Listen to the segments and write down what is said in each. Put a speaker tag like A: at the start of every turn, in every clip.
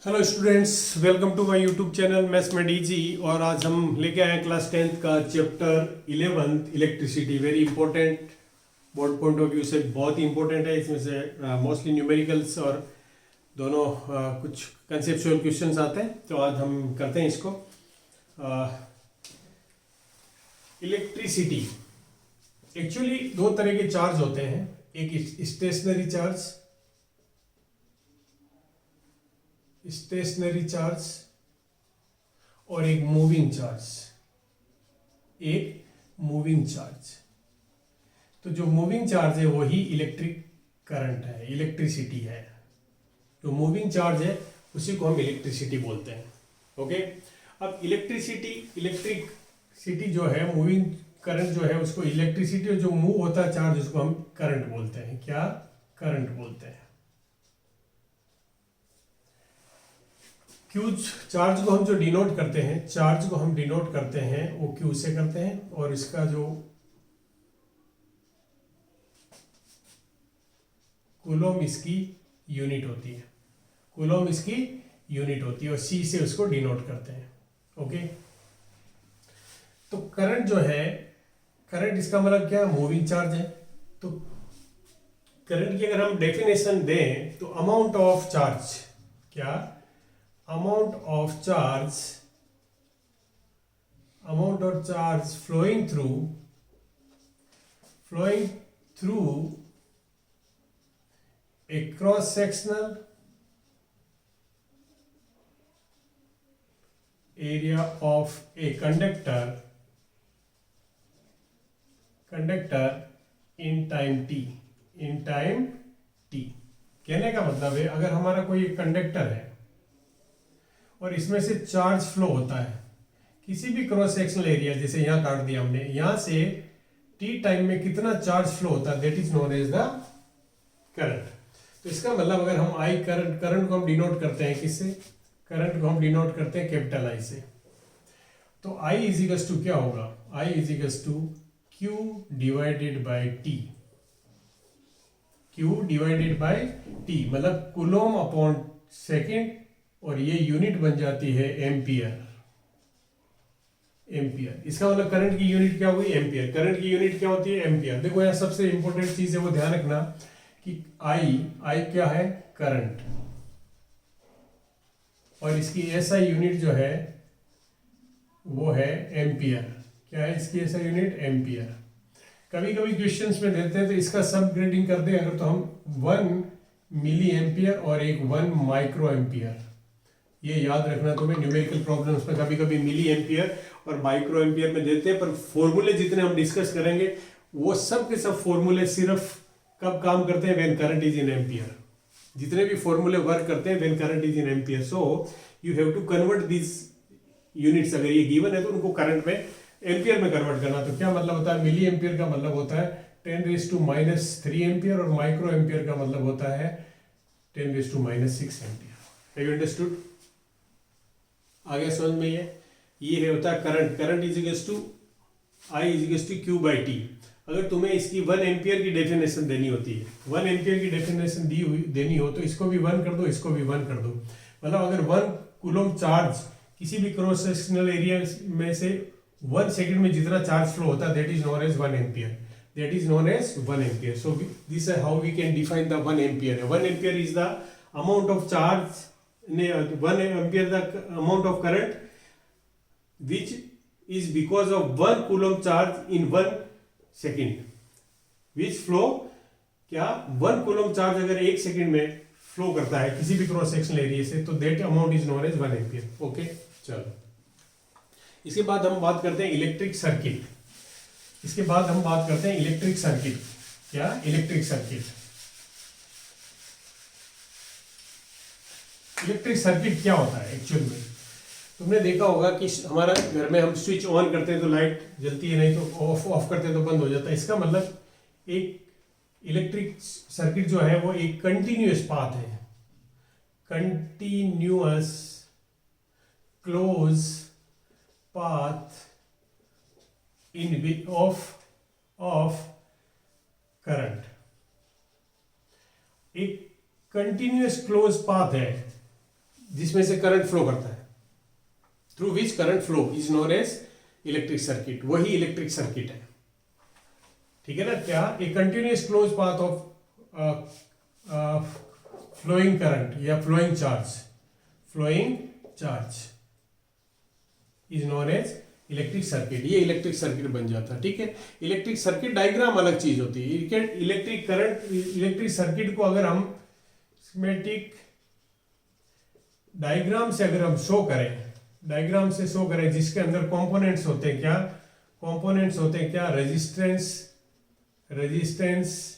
A: Hello students, welcome to my YouTube channel maths में DG. और आज हम लेके आए हैं क्लास 10th का chapter 11th electricity. Very important, board point of view से बहुत ही इंपॉर्टेंट है। इसमें से मोस्टली न्यूमेरिकल्स और दोनों कुछ कंसेप्चुअल क्वेश्चंस आते हैं, तो आज हम करते हैं इसको। इलेक्ट्रिसिटी एक्चुअली दो तरह के चार्ज होते हैं, एक स्टेशनरी चार्ज और एक मूविंग चार्ज। तो जो मूविंग चार्ज है वही इलेक्ट्रिक करंट है, इलेक्ट्रिसिटी है। जो मूविंग चार्ज है उसी को हम इलेक्ट्रिसिटी बोलते हैं। ओके, अब इलेक्ट्रिसिटी जो है, मूविंग करंट जो है उसको इलेक्ट्रिसिटी, और जो मूव होता है चार्ज उसको हम करंट बोलते हैं। क्या? करंट बोलते हैं। क्यू चार्ज को हम जो डिनोट करते हैं, वो क्यू से करते हैं, और इसका जो कूलोम इसकी यूनिट होती है, और सी से उसको डिनोट करते हैं। ओके, तो करंट जो है, करंट इसका मतलब क्या? मूविंग चार्ज है। तो करंट की अगर हम डेफिनेशन दें तो अमाउंट ऑफ चार्ज, क्या? amount of charge flowing through a cross sectional area of a conductor in time t। कहने का मतलब है, अगर हमारा कोई कंडक्टर है और इसमें से चार्ज फ्लो होता है किसी भी क्रॉस सेक्शनल एरिया, जैसे यहां काट दिया हमने, यहां से टी टाइम में कितना चार्ज फ्लो होता है, that is known as the current. तो इसका मतलब अगर हम आई करंट को हम डिनोट करते हैं किससे? करंट को हम डिनोट करते हैं कैपिटल आई से। तो आई इजिकल्स टू क्या होगा? I equals to Q divided by T. मतलब कूलोम अपॉन सेकेंड, और ये यूनिट बन जाती है एम्पियर। इसका मतलब करंट की यूनिट क्या हुई? एम्पियर। करंट की यूनिट क्या होती है? एम्पियर। देखो यहाँ सबसे इंपॉर्टेंट चीज है वो ध्यान रखना कि आई क्या है? करंट, और इसकी एसआई यूनिट जो है वो है एम्पियर। क्या है इसकी एसआई यूनिट? एम्पियर। कभी कभी क्वेश्चंस में देते हैं तो इसका सब ग्रेडिंग कर दें अगर, तो हम 1 मिली एम्पियर और एक 1 माइक्रो एम्पियर, ये याद रखना तुम्हें। न्यूमेरिकल प्रॉब्लम्स में कभी कभी मिली एम्पियर और माइक्रो एम्पियर में देते हैं, पर फॉर्मूले जितने हम डिस्कस करेंगे वो सब के सब फॉर्मूले सिर्फ कब काम करते हैं? When current is in ampere. जितने भी फॉर्मूले वर्क करते हैं when current is in ampere. So you have to convert this units. अगर ये गिवन है तो उनको करंट में, एम्पियर में कन्वर्ट करना। तो क्या मतलब होता है? मिली एम्पियर का मतलब होता है 10⁻³ एम्पियर, और माइक्रो एम्पियर का मतलब होता है 10⁻⁻6 एम्पियर। Have you understood? आगे समझ में ये होता है current equals to I equals to Q by T. अगर तुम्हें इसकी 1 एम्पियर की डेफिनेशन देनी होती है, 1 एम्पियर की डेफिनेशन देनी हो तो इसको भी 1 कर दो, इसको भी 1 कर दो। मतलब अगर 1 कूलोम चार्ज किसी भी क्रॉस सेक्शनल एरिया में से 1 सेकंड में जितना चार्ज फ्लो होता है, that is known as 1 ampere. So this is how we can define the 1 ampere. 1 ampere is the amount of charge, 1 ampere the amount of current which is because of 1 coulomb charge in 1 second, which flow, क्या? 1 coulomb charge अगर 1 second में flow करता है किसी भी cross sectional area से, तो that amount is known as 1 ampere. Okay, चलो इसके बाद हम बात करते हैं इलेक्ट्रिक सर्किट। क्या? इलेक्ट्रिक सर्किट क्या होता है एक्चुअल में? तुमने देखा होगा कि हमारा घर में हम स्विच ऑन करते हैं तो लाइट जलती है, नहीं तो ऑफ करते हैं तो बंद हो जाता है। इसका मतलब एक इलेक्ट्रिक सर्किट जो है वो एक कंटिन्यूअस पाथ है, continuous close path in of current. एक कंटिन्यूअस क्लोज पाथ है जिसमें से करंट फ्लो करता है, through which current flow is known as electric circuit, वही इलेक्ट्रिक सर्किट है। ठीक है ना, क्या a continuous close path of flowing current या flowing charge is known as electric circuit, ये इलेक्ट्रिक सर्किट बन जाता है। ठीक है, इलेक्ट्रिक सर्किट डायग्राम अलग चीज होती है। इलेक्ट्रिक करंट, इलेक्ट्रिक सर्किट को अगर हम स्कीमेटिक डायग्राम से अगर हम शो करें, डायग्राम से शो करें जिसके अंदर कंपोनेंट्स होते हैं, क्या कंपोनेंट्स होते हैं, क्या रेजिस्टेंस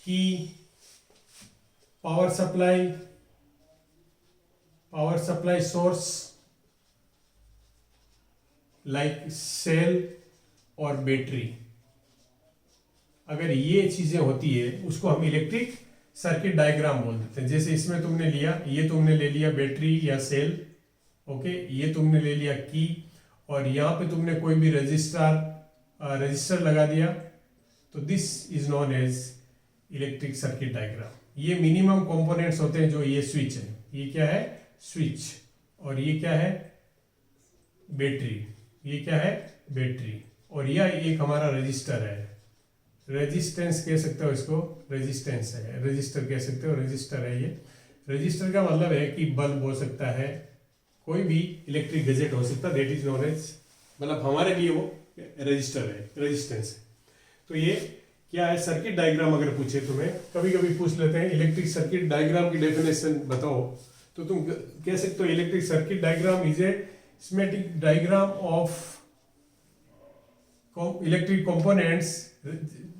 A: की, power supply source like cell और बैटरी, अगर ये चीजें होती है उसको हम इलेक्ट्रिक सर्किट डायग्राम बोल देते हैं। जैसे इसमें तुमने लिया, ये तुमने ले लिया बैटरी या सेल, ओके, ये तुमने ले लिया की, और यहाँ पे तुमने कोई भी रजिस्टर लगा दिया, तो this is known as electric circuit diagram. ये मिनिमम कंपोनेंट्स होते हैं। जो ये स्विच है, ये क्या है, स्विच, और ये क्या है, बैटरी, ये क्या है, बैटरी, और यह एक हमारा रजिस्टर है, रेजिस्टेंस कह सकते हो इसको, रेजिस्टेंस है, रजिस्टर कह सकते हो, रजिस्टर है ये। रजिस्टर का मतलब है कि बल्ब हो सकता है, कोई भी इलेक्ट्रिक गैजेट हो सकता है, दैट इज नोन एज, मतलब हमारे लिए वो रजिस्टर है, रेजिस्टेंस है। तो ये क्या है, सर्किट डायग्राम अगर पूछे तुम्हें, कभी कभी पूछ लेते हैं इलेक्ट्रिक सर्किट डायग्राम की डेफिनेशन बताओ, तो तुम कह सकते हो electric circuit diagram is a schematic diagram of electric components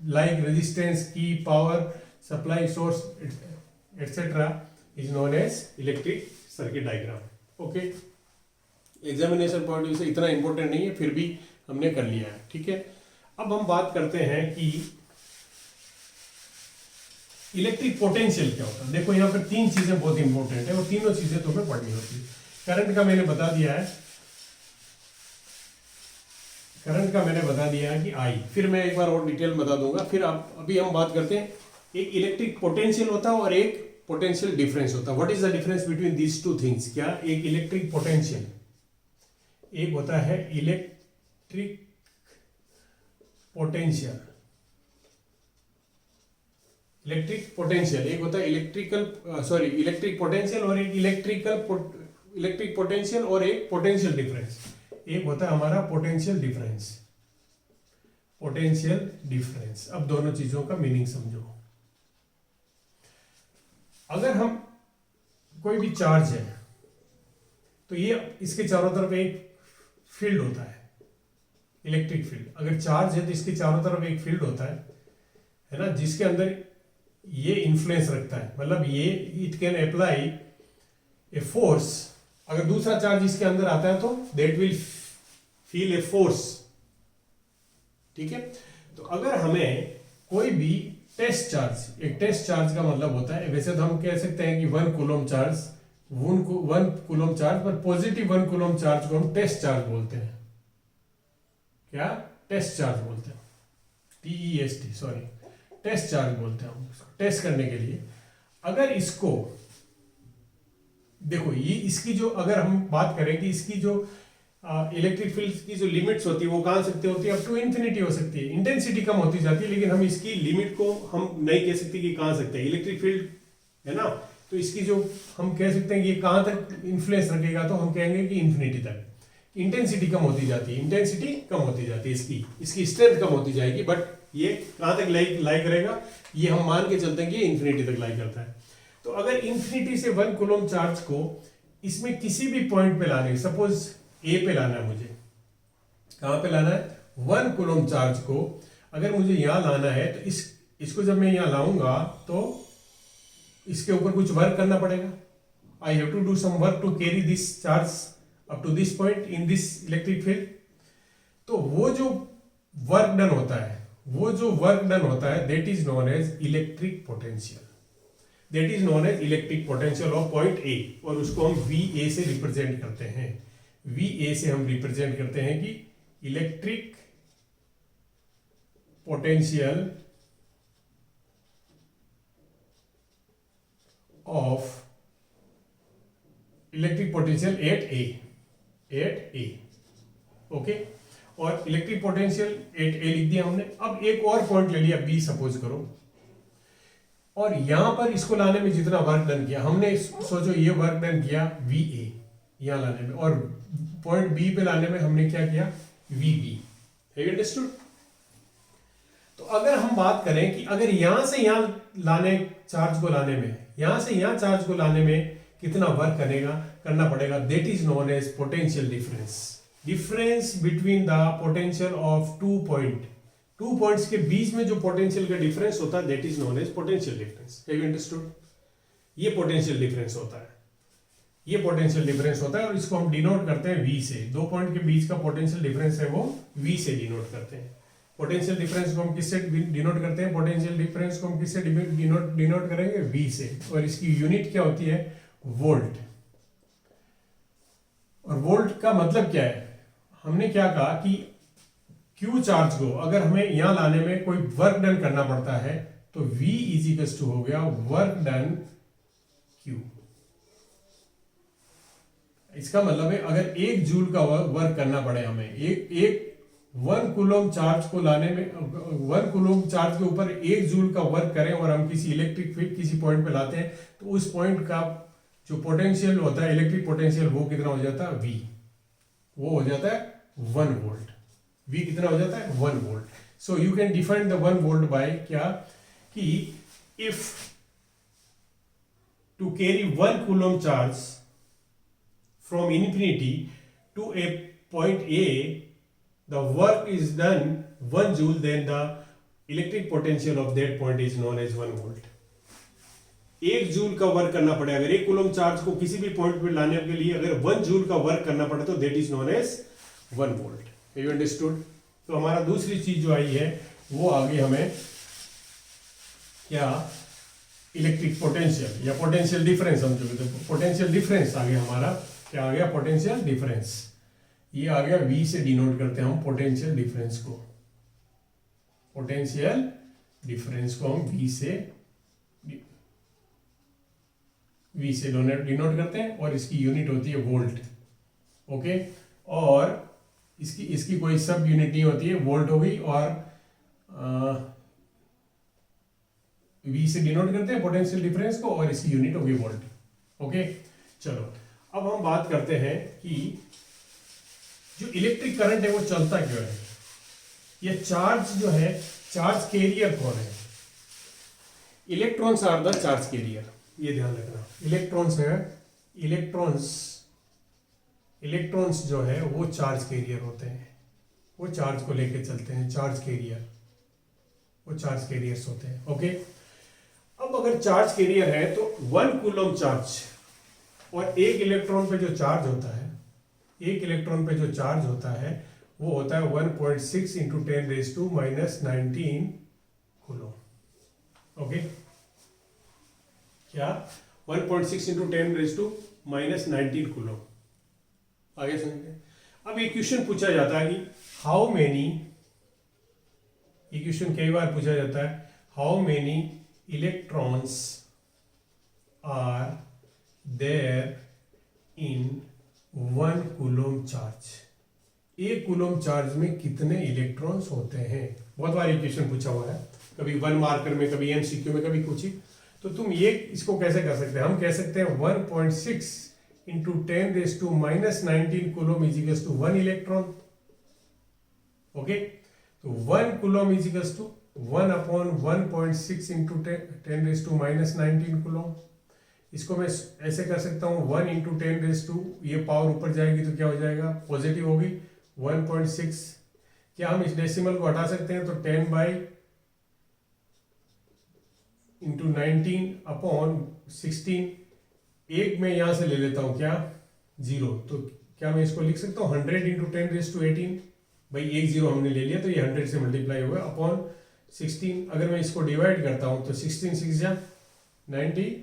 A: like resistance, key, power supply source, etc. is known as electric circuit diagram. Okay, examination point of view से इतना important नहीं है, फिर भी हमने कर लिया है। ठीक है, अब हम बात करते हैं कि इलेक्ट्रिक पोटेंशियल क्या होता है। देखो यहाँ पर तीन चीजें बहुत इंपॉर्टेंट है और तीनों चीजें तुम्हें पढ़नी होती है। करंट का मैंने बता दिया है, करंट का मैंने बता दिया है कि आई, फिर मैं एक बार और डिटेल बता दूंगा। फिर आप अभी हम बात करते हैं, एक इलेक्ट्रिक पोटेंशियल होता है और एक पोटेंशियल डिफरेंस होता है। What is the difference between these two things? क्या एक इलेक्ट्रिक पोटेंशियल, एक होता है इलेक्ट्रिक पोटेंशियल, इलेक्ट्रिक पोटेंशियल, एक होता है इलेक्ट्रिक पोटेंशियल और एक इलेक्ट्रिक पोटेंशियल और एक पोटेंशियल डिफरेंस। एक होता है हमारा पोटेंशियल डिफरेंस। अब दोनों चीजों का मीनिंग समझो। अगर हम कोई भी चार्ज है तो ये इसके चारों तरफ एक फील्ड होता है, इलेक्ट्रिक फील्ड। अगर चार्ज है तो इसके चारों तरफ एक फील्ड होता है ना, जिसके अंदर ये इन्फ्लुएंस रखता है, मतलब ये it can apply a force. अगर दूसरा चार्ज इसके अंदर आता है तो that will feel a force. ठीक है, तो अगर हमें कोई भी टेस्ट चार्ज, एक टेस्ट चार्ज का मतलब होता है, वैसे तो हम कह सकते हैं कि 1 कूलम चार्ज, 1 कूलम चार्ज, पर पॉजिटिव 1 कूलम चार्ज को हम टेस्ट चार्ज बोलते हैं। क्या? टेस्ट चार्ज बोलते हैं, TEST, सॉरी, टेस्ट चार्ज बोलते हैं हम उसको, टेस्ट करने के लिए। अगर इसको देखो, ये इसकी जो, अगर हम बात करें कि इसकी जो इलेक्ट्रिक फील्ड की जो लिमिट्स होती है वो कहां सकती होती है, अप टू इन्फिनिटी हो सकती है। इंटेंसिटी कम होती जाती है, लेकिन हम इसकी लिमिट को हम नहीं कह सकते कि कहां सकते हैं। इलेक्ट्रिक फील्ड है ना, तो इसकी जो हम कह सकते हैं कि कहां तक इन्फ्लुएंस रखेगा, तो हम कहेंगे कि इन्फिनिटी तक। इंटेंसिटी कम होती जाती है, इसकी स्ट्रेंथ कम होती जाएगी, बट ये कहां तक लाई करेगा, ये हम मान के चलते हैं कि इन्फिनिटी तक लाई करता है। तो अगर इन्फिनिटी से 1 कूलम चार्ज को इसमें किसी भी पॉइंट पे लाने, सपोज ए पे लाना है मुझे, कहां पे लाना है, 1 कूलम चार्ज को अगर मुझे यहां लाना है, तो इसको जब मैं यहां लाऊंगा तो इसके ऊपर कुछ वर्क करना पड़ेगा। I have to do some work to carry this charge up to this point in this electric field. तो वो जो वर्क डन होता है that is known as electric potential of point A, और उसको हम VA से रिप्रेजेंट करते हैं। VA से हम रिप्रेजेंट करते हैं कि electric potential of electric potential at A okay, और इलेक्ट्रिक पोटेंशियल एट ए लिख दिया हमने। अब एक और पॉइंट ले लिया बी सपोज करो, और यहां पर इसको लाने में जितना वर्क डन किया हमने, सोचो ये वर्क डन किया वी ए यहां लाने में, और पॉइंट बी पे लाने में हमने क्या किया V B. Have you understood? तो अगर हम बात करें कि अगर यहां से यहां लाने चार्ज को लाने में, यहां से यहां चार्ज को लाने में कितना वर्क करना पड़ेगा, that is known as potential difference. Difference between the potential of two points के बीच में जो पोटेंशियल का डिफरेंस होता है that is known as potential difference. Have you understood? ये पोटेंशियल डिफरेंस होता है, ये पोटेंशियल डिफरेंस होता है, और इसको हम डिनोट करते हैं वी से। दो पॉइंट के बीच का पोटेंशियल डिफरेंस है वो वी से डिनोट करते हैं। पोटेंशियल डिफरेंस को हम किससे डिनोट करते हैं? पोटेंशियल डिफरेंस को हम किससे डिनोट करेंगे? वी से, और इसकी यूनिट क्या होती है? वोल्ट। और वोल्ट का मतलब क्या है? हमने क्या कहा कि क्यू चार्ज को अगर हमें यहां लाने में कोई वर्क डन करना पड़ता है तो V इज इक्वल्स टू हो गया वर्क डन Q। इसका मतलब है अगर 1 जूल का वर्क करना पड़े हमें, एक 1 कूलम चार्ज को लाने में, 1 कूलम चार्ज के ऊपर 1 जूल का वर्क करें और हम किसी इलेक्ट्रिक फील्ड किसी पॉइंट पे लाते हैं, तो उस पॉइंट का जो पोटेंशियल होता है, इलेक्ट्रिक पोटेंशियल, वो कितना हो जाता है? V। वो हो जाता है 1 वोल्ट। V कितना हो जाता है? 1 volt. So you can define the 1 volt by क्या, कि if to carry 1 coulomb charge from infinity to a point A, the work is done 1 joule, then the electric potential of that point is known as 1 volt। 1 joule का work करना पड़े, अगर 1 coulomb charge को किसी भी point पे लाने के लिए अगर 1 जूल का वर्क करना पड़े तो that is known as 1 volt. Have you understood? तो हमारा दूसरी चीज जो आई है वो आ गई हमें क्या, इलेक्ट्रिक पोटेंशियल या पोटेंशियल डिफरेंस। हम जो कहते हैं पोटेंशियल डिफरेंस आ गया हमारा, क्या आ गया? Potential difference. ये आ गया V से डिनोट करते हैं हम पोटेंशियल डिफरेंस को। पोटेंशियल डिफरेंस को हम V से डिनोट करते हैं, और इसकी यूनिट होती है वोल्ट। ओके, और इसकी कोई सब यूनिट नहीं होती है, वोल्ट हो गई, और V से डिनोट करते हैं पोटेंशियल डिफरेंस को, और इसकी यूनिट होगी वोल्ट। ओके, चलो अब हम बात करते हैं कि जो इलेक्ट्रिक करंट है वो चलता क्यों है, ये चार्ज जो है, चार्ज कैरियर कौन है? Electrons are the charge carrier, ये ध्यान रखना। इलेक्ट्रॉन्स है, इलेक्ट्रॉन्स जो है वो चार्ज कैरियर होते हैं, वो चार्ज को लेके चलते हैं, चार्ज कैरियर, वो चार्ज कैरियर्स होते हैं। ओके, अब अगर चार्ज कैरियर है तो 1 कूलम चार्ज और एक इलेक्ट्रॉन पे जो चार्ज होता है, एक इलेक्ट्रॉन पे जो चार्ज होता है वो होता है 1.6 इंटू 10⁻⁻19 कूलम। ओके, क्या? 1.6 इंटू 10⁻⁻19 कूलम। आगे समझते। अब ये क्वेश्चन पूछा जाता है कि हाउ मेनी, ये क्वेश्चन कई बार पूछा जाता है, how many electrons are there in 1 coulomb charge. 1 coulomb charge में कितने इलेक्ट्रॉन्स होते हैं? बहुत बार क्वेश्चन पूछा हुआ है, कभी 1 मार्कर में, कभी MCQ में, कभी कुछ ही। तो तुम ये इसको कैसे कर सकते हैं? हम कह सकते हैं 1.6 into 10⁻⁻19 coulomb is equals to 1 electron. Okay, तो 1 coulomb is equals to 1/1.6 into 10⁻⁻19 coulomb. इसको मैं ऐसे कर सकता हूँ 1 इंटू 10⁻, ये पावर ऊपर जाएगी तो क्या हो जाएगा? पॉजिटिव होगी। 1.6, क्या हम इस डेसिमल को हटा सकते हैं? तो 10/19/16, एक में यहां से ले लेता हूं क्या? 0। तो क्या मैं इसको लिख सकता हूँ 100 इंटू 10⁻18? भाई एक 0 हमने ले लिया तो ये 100 से मल्टीप्लाई होगा अपॉन 16। अगर मैं इसको डिवाइड करता हूं तो 16 6 जा 96,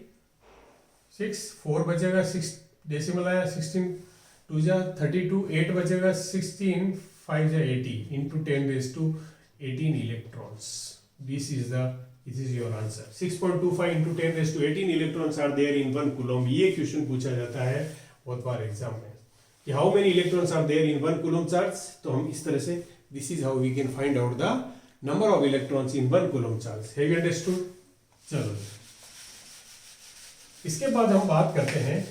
A: 4 बचेगा, 6 डेसिमल आया, 16 2 जा 32, 8 बचेगा, 16 5 जा 80 into 10⁻18 electrons. This is your answer. 6.25 into 10⁻18 electrons are there in 1 coulomb. ये क्वेश्चन पूछा जाता है बहुत बार एग्जाम में कि how many electrons are there in 1 coulomb charge, तो हम इस तरह से this is how we can find out the number of electrons in 1 coulomb charge. Have you understood? चलो इसके बाद हम बात करते हैं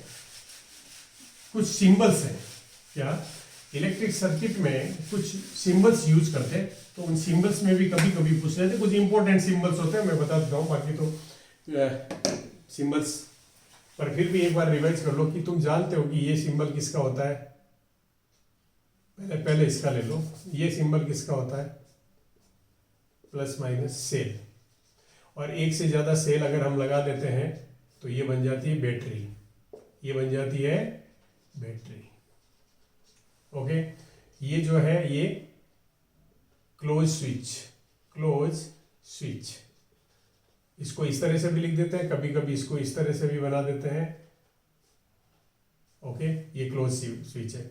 A: कुछ सिंबल्स हैं। क्या इलेक्ट्रिक सर्किट में कुछ सिंबल्स यूज करते हैं, तो उन सिंबल्स में भी कभी कभी पूछ लेते हैं। कुछ इंपॉर्टेंट सिंबल्स होते हैं, मैं बता देता हूँ, बाकी तो सिंबल्स पर फिर भी एक बार रिवाइज कर लो कि तुम जानते हो कि ये सिंबल किसका होता है। पहले इसका ले लो, ये सिंबल किसका होता है? Plus minus cell. और एक से ज्यादा सेल अगर हम लगा लेते हैं तो ये बन जाती है बैटरी, ये बन जाती है बैटरी। ओके, ये जो है ये क्लोज स्विच, क्लोज स्विच। इसको इस तरह से भी लिख देते हैं, कभी कभी इसको इस तरह से भी बना देते हैं। ओके, ये क्लोज स्विच है,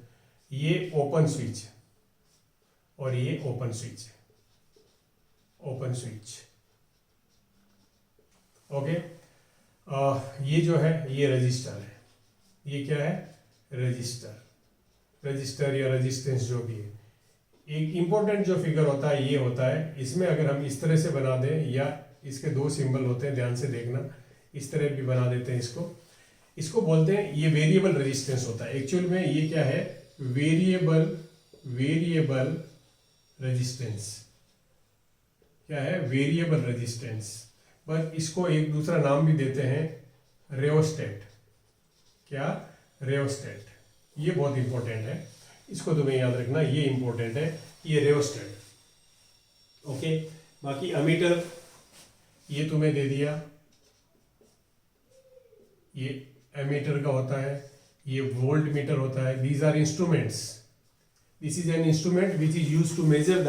A: ये ओपन स्विच है और ये ओपन स्विच है, ओपन स्विच। ओके, ये जो है ये रजिस्टर है, ये क्या है? रजिस्टर, रजिस्टर या रेजिस्टेंस जो भी है। एक इंपॉर्टेंट जो फिगर होता है ये होता है, इसमें अगर हम इस तरह से बना दें, या इसके दो सिंबल होते हैं, ध्यान से देखना, इस तरह भी बना देते हैं इसको बोलते हैं, ये वेरिएबल रेजिस्टेंस होता है। एक्चुअल में ये क्या है? Variable resistance. क्या है? Variable resistance. बस इसको एक दूसरा नाम भी देते हैं, रेओस्टेट। क्या? रेओस्टेट। ये बहुत इंपॉर्टेंट है, इसको तुम्हें याद रखना, ये इंपॉर्टेंट है, ये रेओस्टेट। ओके, बाकी अमीटर ये तुम्हें दे दिया, ये एमीटर का होता है, ये वोल्ट मीटर होता है। These are instruments, this is an instrument which is use to measure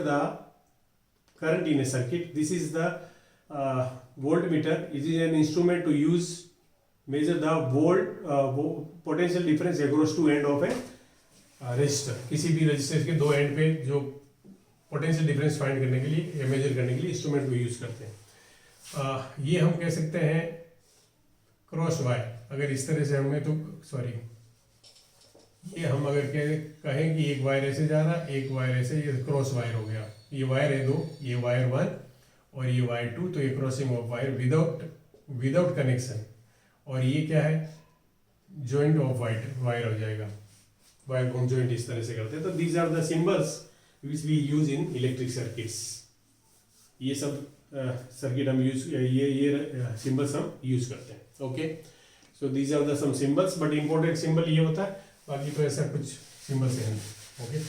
A: the current in a circuit. This is the voltmeter. It is an instrument to measure the potential difference across two end of a resistor. किसी भी resistor के दो and पे जो potential difference find करने के लिए या मेजर करने के लिए इंस्ट्रूमेंट को यूज करते हैं। ये हम कह सकते हैं क्रॉस वायर। अगर इस तरह से होंगे तो सॉरी, ये हम अगर कहें कि एक वायर ऐसे जा रहा है, एक वायर ऐसे, ये क्रॉस वायर हो गया। ये वायर है दो, ये वायर 1 और ये वायर 2, तो ये crossing of wire without connection. और ये क्या है? जॉइंट ऑफ वायर हो जाएगा। वायर को हम जॉइंट इस तरह से करते हैं। तो these are the symbols which we use in electric circuits. ये सब सर्किट हम यूज, ये सिंबल्स हम यूज करते हैं। Okay, so these are the some symbols, but important symbol ये होता है, बाकी तो ऐसा कुछ सिंबल्स हैं। ओके,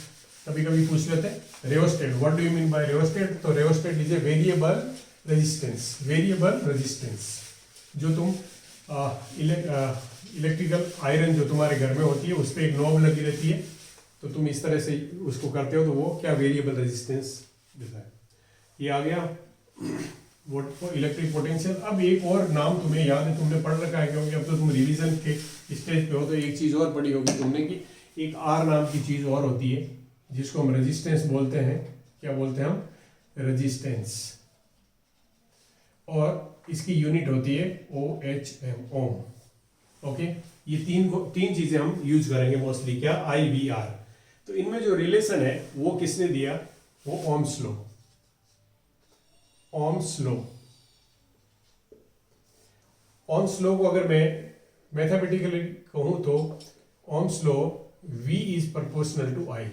A: कभी कभी पूछ लेते हैं rheostat, what do you mean by rheostat? तो rheostat is a variable resistance. Variable resistance जो तुम इलेक्ट्रिकल आयरन जो तुम्हारे घर में होती है उस पर एक नॉब लगी रहती है, तो तुम इस तरह से उसको करते हो तो वो क्या वेरिएबल रेजिस्टेंस देता है। ये आ गया इलेक्ट्रिक पोटेंशियल। अब एक और नाम तुम्हें याद है, तुमने पढ़ रखा है, क्योंकि अब तो तुम रिवीजन के स्टेज पे हो, तो एक चीज और पढ़ी होगी तुमने कि एक आर नाम की चीज और होती है जिसको हम रेजिस्टेंस बोलते हैं। क्या बोलते हैं हम? रेजिस्टेंस। और इसकी यूनिट होती है OHM, ओम। ओके, ये तीन चीजें हम यूज करेंगे मोस्टली। क्या? IVR। तो इनमें जो रिलेशन है वो किसने दिया? वो ohm's law. Ohm's law. Ohm's law को अगर मैं मैथमेटिकली कहूं तो ohm's law V is proportional to I।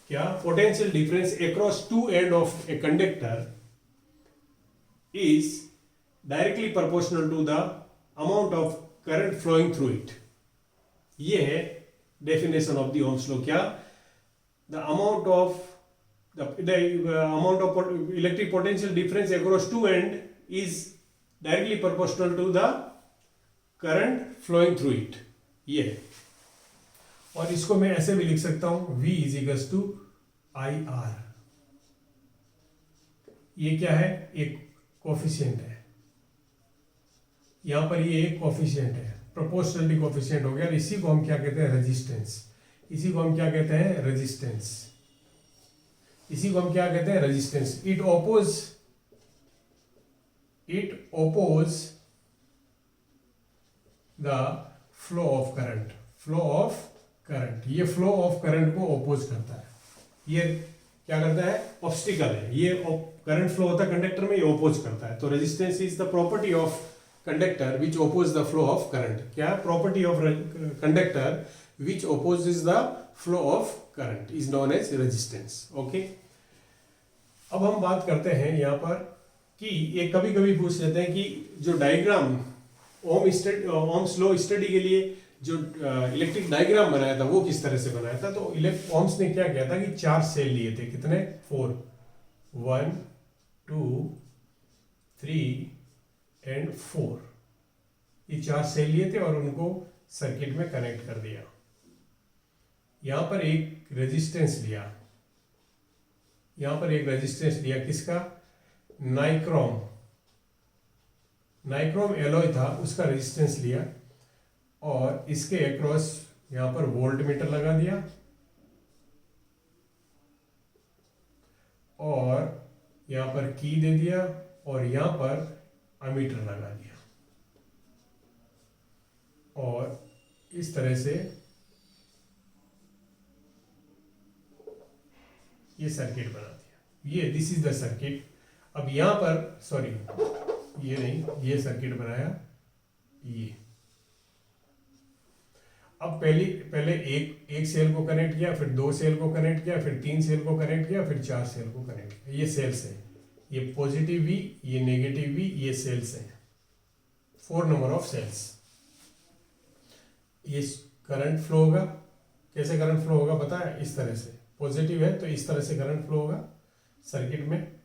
A: क्या? Potential difference across two end of a conductor is directly proportional to the amount of current flowing through it. ये है definition of the Ohm's law. क्या? The amount of electric potential difference across two end is directly proportional to the current flowing through it. ये है। और इसको मैं ऐसे भी लिख सकता हूं, V is equals to IR। ये क्या है? एक कोफिशिएंट है, यहां पर ये एक कोफिशिएंट है, प्रोपोर्शनलिटी कोफिशिएंट हो गया। इसी को हम क्या कहते हैं? रेजिस्टेंस। इसी को हम क्या कहते हैं? रेजिस्टेंस। इसी को हम क्या कहते हैं? Resistance. It oppose the flow of current. Flow of current, ये फ्लो ऑफ करंट को ओपोज करता है। ये क्या करता है? ऑब्स्टिकल है। ये करंट फ्लो होता है कंडक्टर में, ये ओपोज करता है। तो resistance is the property of conductor which oppose the flow of current. क्या property of conductor which opposes the flow of current is known as resistance. Okay, अब हम बात करते हैं यहाँ पर कि ये कभी कभी पूछ लेते हैं कि जो डायग्राम ओम्स लॉ स्टडी के लिए जो इलेक्ट्रिक डायग्राम बनाया था वो किस तरह से बनाया था। तो ओम्स ने क्या किया था कि 4 सेल लिए थे। कितने? 4, 1 2 3 एंड 4। ये 4 सेल लिए थे और उनको सर्किट में कनेक्ट कर दिया। यहां पर एक रेजिस्टेंस लिया, यहां पर एक रेजिस्टेंस लिया। किसका? नाइक्रोम एलॉय था, उसका रेजिस्टेंस लिया और इसके अक्रॉस यहां पर वोल्ट मीटर लगा दिया और यहां पर की दे दिया और यहां पर अमीटर लगा दिया और इस तरह से ये सर्किट बना दिया। ये दिस इज द सर्किट। अब यहां पर सॉरी ये नहीं, ये सर्किट बनाया ये। अब पहले एक सेल को कनेक्ट किया, फिर 2 सेल को कनेक्ट किया, फिर 3 सेल को कनेक्ट किया, फिर 4 सेल को कनेक्ट किया। ये सेल्स है, ये पॉजिटिव वी, ये नेगेटिव वी, ये सेल्स है। 4 नंबर ऑफ सेल्स। ये करंट फ्लो होगा। कैसे करंट फ्लो होगा पता है? इस तरह से। पॉजिटिव है तो इस तरह से करंट फ्लो होगा सर्किट में,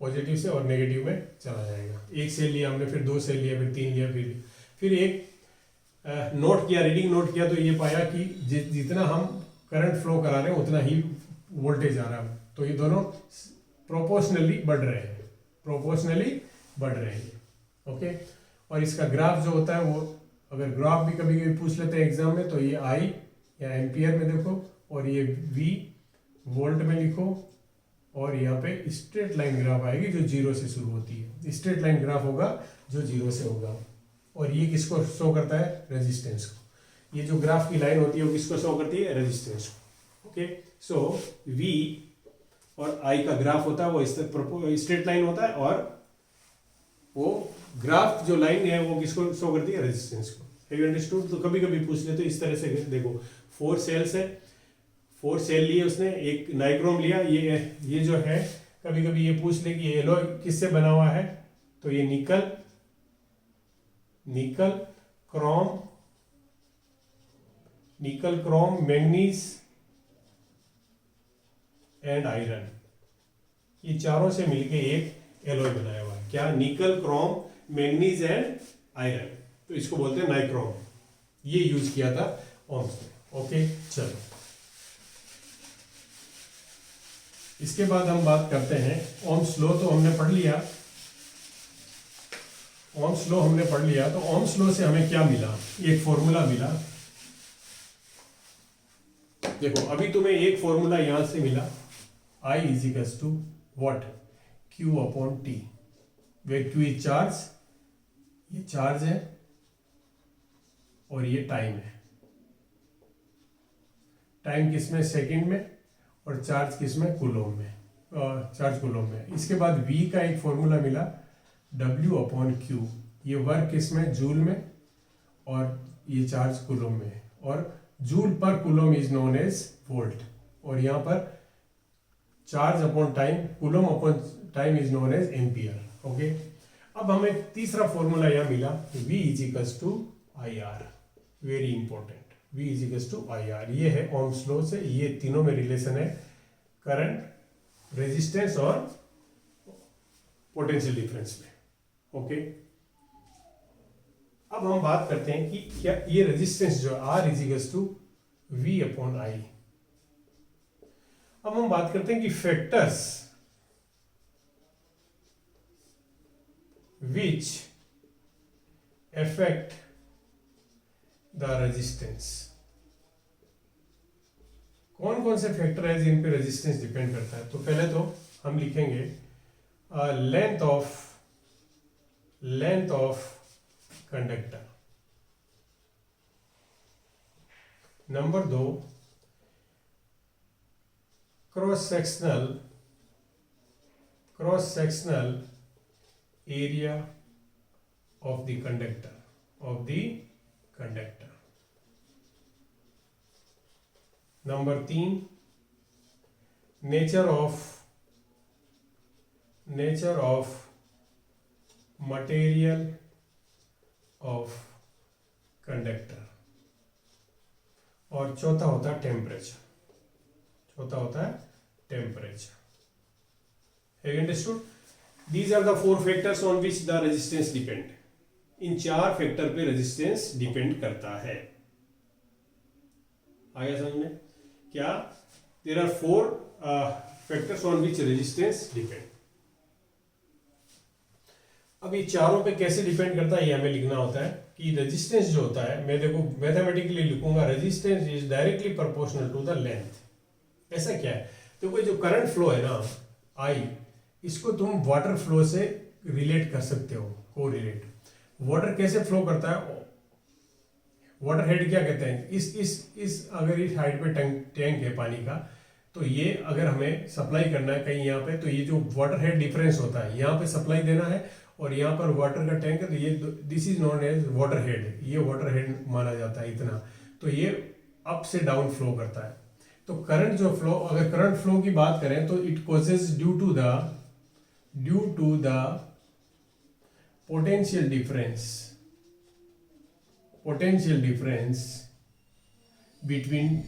A: पॉजिटिव से, और नेगेटिव में चला जाएगा। एक सेल लिया हमने, फिर 2 सेल लिया, फिर 3 लिया, फिर एक नोट किया, रीडिंग नोट किया, तो ये पाया कि जितना हम करंट फ्लो करा रहे हैं उतना ही वोल्टेज आ रहा है। तो ये दोनों प्रोपोर्शनली बढ़ रहे हैं। ओके, और इसका ग्राफ जो होता है वो, अगर ग्राफ भी कभी कभी पूछ लेते हैं एग्जाम में, तो ये आई या एम्पियर में देखो और ये वी वोल्ट में लिखो और यहाँ पे स्ट्रेट लाइन ग्राफ आएगी जो 0 से शुरू होती है। स्ट्रेट लाइन ग्राफ होगा जो 0 से होगा। और ये किसको शो करता है? रेजिस्टेंस को। ये जो ग्राफ की लाइन होती है वो किसको शो करती है? रेजिस्टेंस को। ओके, सो V और I का ग्राफ होता है वो स्ट्रेट लाइन होता है और वो ग्राफ जो लाइन है वो किसको शो करती है? रेजिस्टेंस को। Have you understood? तो कभी कभी पूछ ले तो इस तरह से देखो, 4 सेल्स है, 4 सेल लिए उसने, एक नाइक्रोम लिया। ये जो है कभी कभी ये पूछ ले कि एलॉय किससे बना हुआ है, तो ये निकल, क्रोम, मैंगनीज एंड आयरन, ये चारों से मिलके एक एलॉय बनाया हुआ है। क्या? निकल, क्रोम, मैंगनीज एंड आयरन। तो इसको बोलते हैं नाइक्रोम। ये यूज किया था ओम्स ने। ओके, चलो इसके बाद हम बात करते हैं ओम्स लॉ। तो हमने पढ़ लिया, ओम्स लॉ हमने पढ़ लिया। तो ओम्स लॉ से हमें क्या मिला? एक फॉर्मूला मिला। देखो अभी तुम्हें एक फॉर्मूला यहां से मिला, I is equals to what? Q upon T, where Q is charge, ये चार्ज है और ये टाइम है। टाइम किसमें? सेकंड में, और चार्ज किसमें? कूलोम में। चार्ज कूलोम में। इसके बाद V का एक फॉर्मूला मिला, W अपॉन Q, ये वर्क किसमें? जूल में, और ये चार्ज कूलोम में, और जूल पर coulomb is known as volt, और यहाँ पर charge upon time, coulomb upon time is known as ampere. Okay, अब हमें तीसरा फॉर्मूला यहाँ मिला, V is equals to IR। Very important, V is equals to IR। ये है ओम्स लॉ से, ये तीनों में रिलेशन है, करंट, रेजिस्टेंस और पोटेंशियल डिफरेंस में। ओके, अब हम बात करते हैं कि क्या ये रेजिस्टेंस जो R is equals to V upon I। अब हम बात करते हैं कि factors which affect the resistance। कौन कौन से फैक्टर है जिन पे रेजिस्टेंस डिपेंड करता है? तो पहले तो हम लिखेंगे length of conductor. Number 2, cross sectional area of the conductor. Number 3, nature of material of conductor. और चौथा होता है temperature. Have you understood? These are the 4 factors on which the resistance depend. In 4 factor पे resistance depend करता है। आया समझ में? क्या? There are 4 factors on which resistance depend. अब ये चारों पे कैसे डिपेंड करता है ये हमें लिखना होता है कि रेजिस्टेंस जो होता है, मैं देखो मैथमेटिकली लिखूंगा, resistance is directly proportional to the length. ऐसा क्या है? देखो जो करंट फ्लो है ना आई, इसको तुम वाटर फ्लो से रिलेट कर सकते हो, कोरिलेट। वाटर कैसे फ्लो करता है? वाटर हेड क्या कहते हैं? इस अगर इस हाइट पे टैंक है पानी का, तो ये अगर हमें सप्लाई करना है कहीं यहाँ पे, तो ये जो वाटर हेड डिफरेंस होता है यहाँ पे सप्लाई देना है, और यहाँ पर वाटर का टैंक है, तो ये this is known as water head. ये वाटर हेड माना जाता है इतना। तो ये अप से डाउन फ्लो करता है। तो करंट जो फ्लो, अगर करंट फ्लो की बात करें तो it causes due to the potential difference between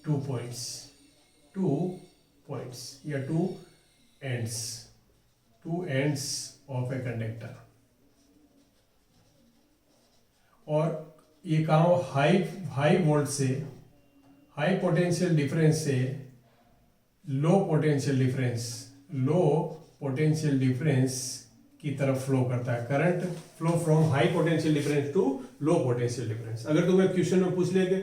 A: two points या two ends of a conductor. और ये कहा हाई वोल्ट से, हाई पोटेंशियल डिफरेंस से लो पोटेंशियल डिफरेंस की तरफ फ्लो करता है। Current flow from high potential difference to low potential difference. अगर तुम्हें क्वेश्चन में पूछ ले कि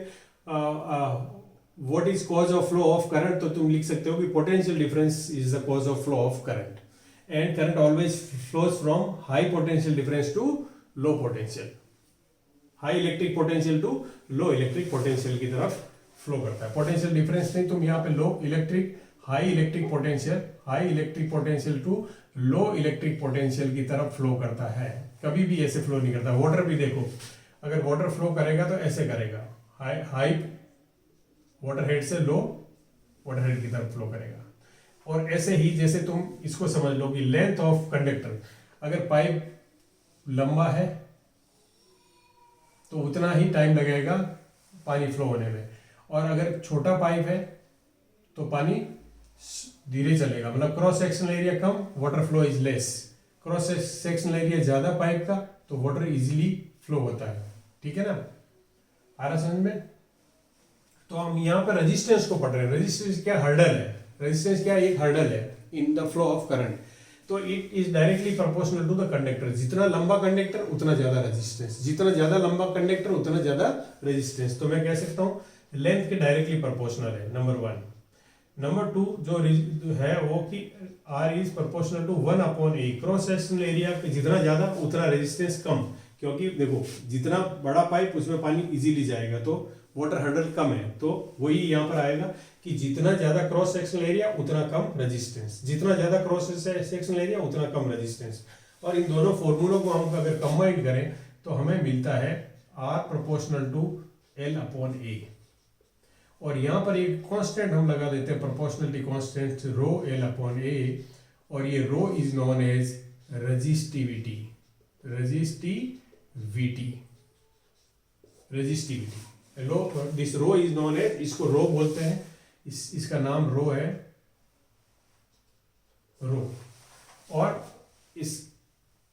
A: what is cause of flow of current, तो तुम लिख सकते हो कि potential difference is the cause of flow of current, and current always flows from high potential difference to low potential, high electric potential to low electric potential की तरफ flow करता है। पोटेंशियल डिफरेंस नहीं, तुम यहाँ पे high electric potential to low electric potential की तरफ फ्लो करता है। कभी भी ऐसे फ्लो नहीं करता। वाटर भी देखो, अगर वाटर फ्लो करेगा तो ऐसे करेगा, हाई वाटर हेड से लो वाटर हेड की तरफ फ्लो करेगा। और ऐसे ही जैसे तुम इसको समझ लो कि लेंथ ऑफ कंडक्टर, अगर पाइप लंबा है तो उतना ही टाइम लगेगा पानी फ्लो होने में, और अगर छोटा पाइप है तो पानी धीरे चलेगा। मतलब cross sectional area come, water flow is less. Cross sectional area ज्यादा पाइप का, तो वाटर इजीली फ्लो होता है। ठीक है ना? आ रहा समझ में? तो हम यहाँ पर रेजिस्टेंस को पढ़ रहे हैं। रेजिस्टेंस क्या? हर्डल है। रेजिस्टेंस क्या? एक हर्डल है in the flow of current. तो it is directly proportional to the conductor. जितना लंबा कंडक्टर उतना ज्यादा रेजिस्टेंस, जितना ज्यादा लंबा कंडक्टर उतना ज्यादा रेजिस्टेंस। तो मैं कह सकता हूँ लेंथ के डायरेक्टली प्रोपोर्शनल है, नंबर 1। नंबर 2 जो है वो कि R is proportional to 1/A। Cross sectional area पे जितना ज्यादा उतना रेजिस्टेंस कम, क्योंकि देखो जितना बड़ा पाइप उसमें पानी इजीली जाएगा, तो वाटर हर्डल कम है। तो वही यहाँ पर आएगा कि जितना ज्यादा क्रॉस सेक्शनल एरिया उतना कम रेजिस्टेंस, जितना ज्यादा क्रॉस सेक्शनल एरिया उतना कम रेजिस्टेंस। और इन दोनों फॉर्मूलों को हम अगर कंबाइन करें तो हमें मिलता है R प्रोपोर्शनल टू L/A। और यहाँ पर एक कांस्टेंट हम लगा देते हैं, प्रोपोर्शनलिटी कांस्टेंट रो L/A, और ये rho is known as resistivity. This rho is known as, इसको रो बोलते हैं, इसका नाम रो है, रो। और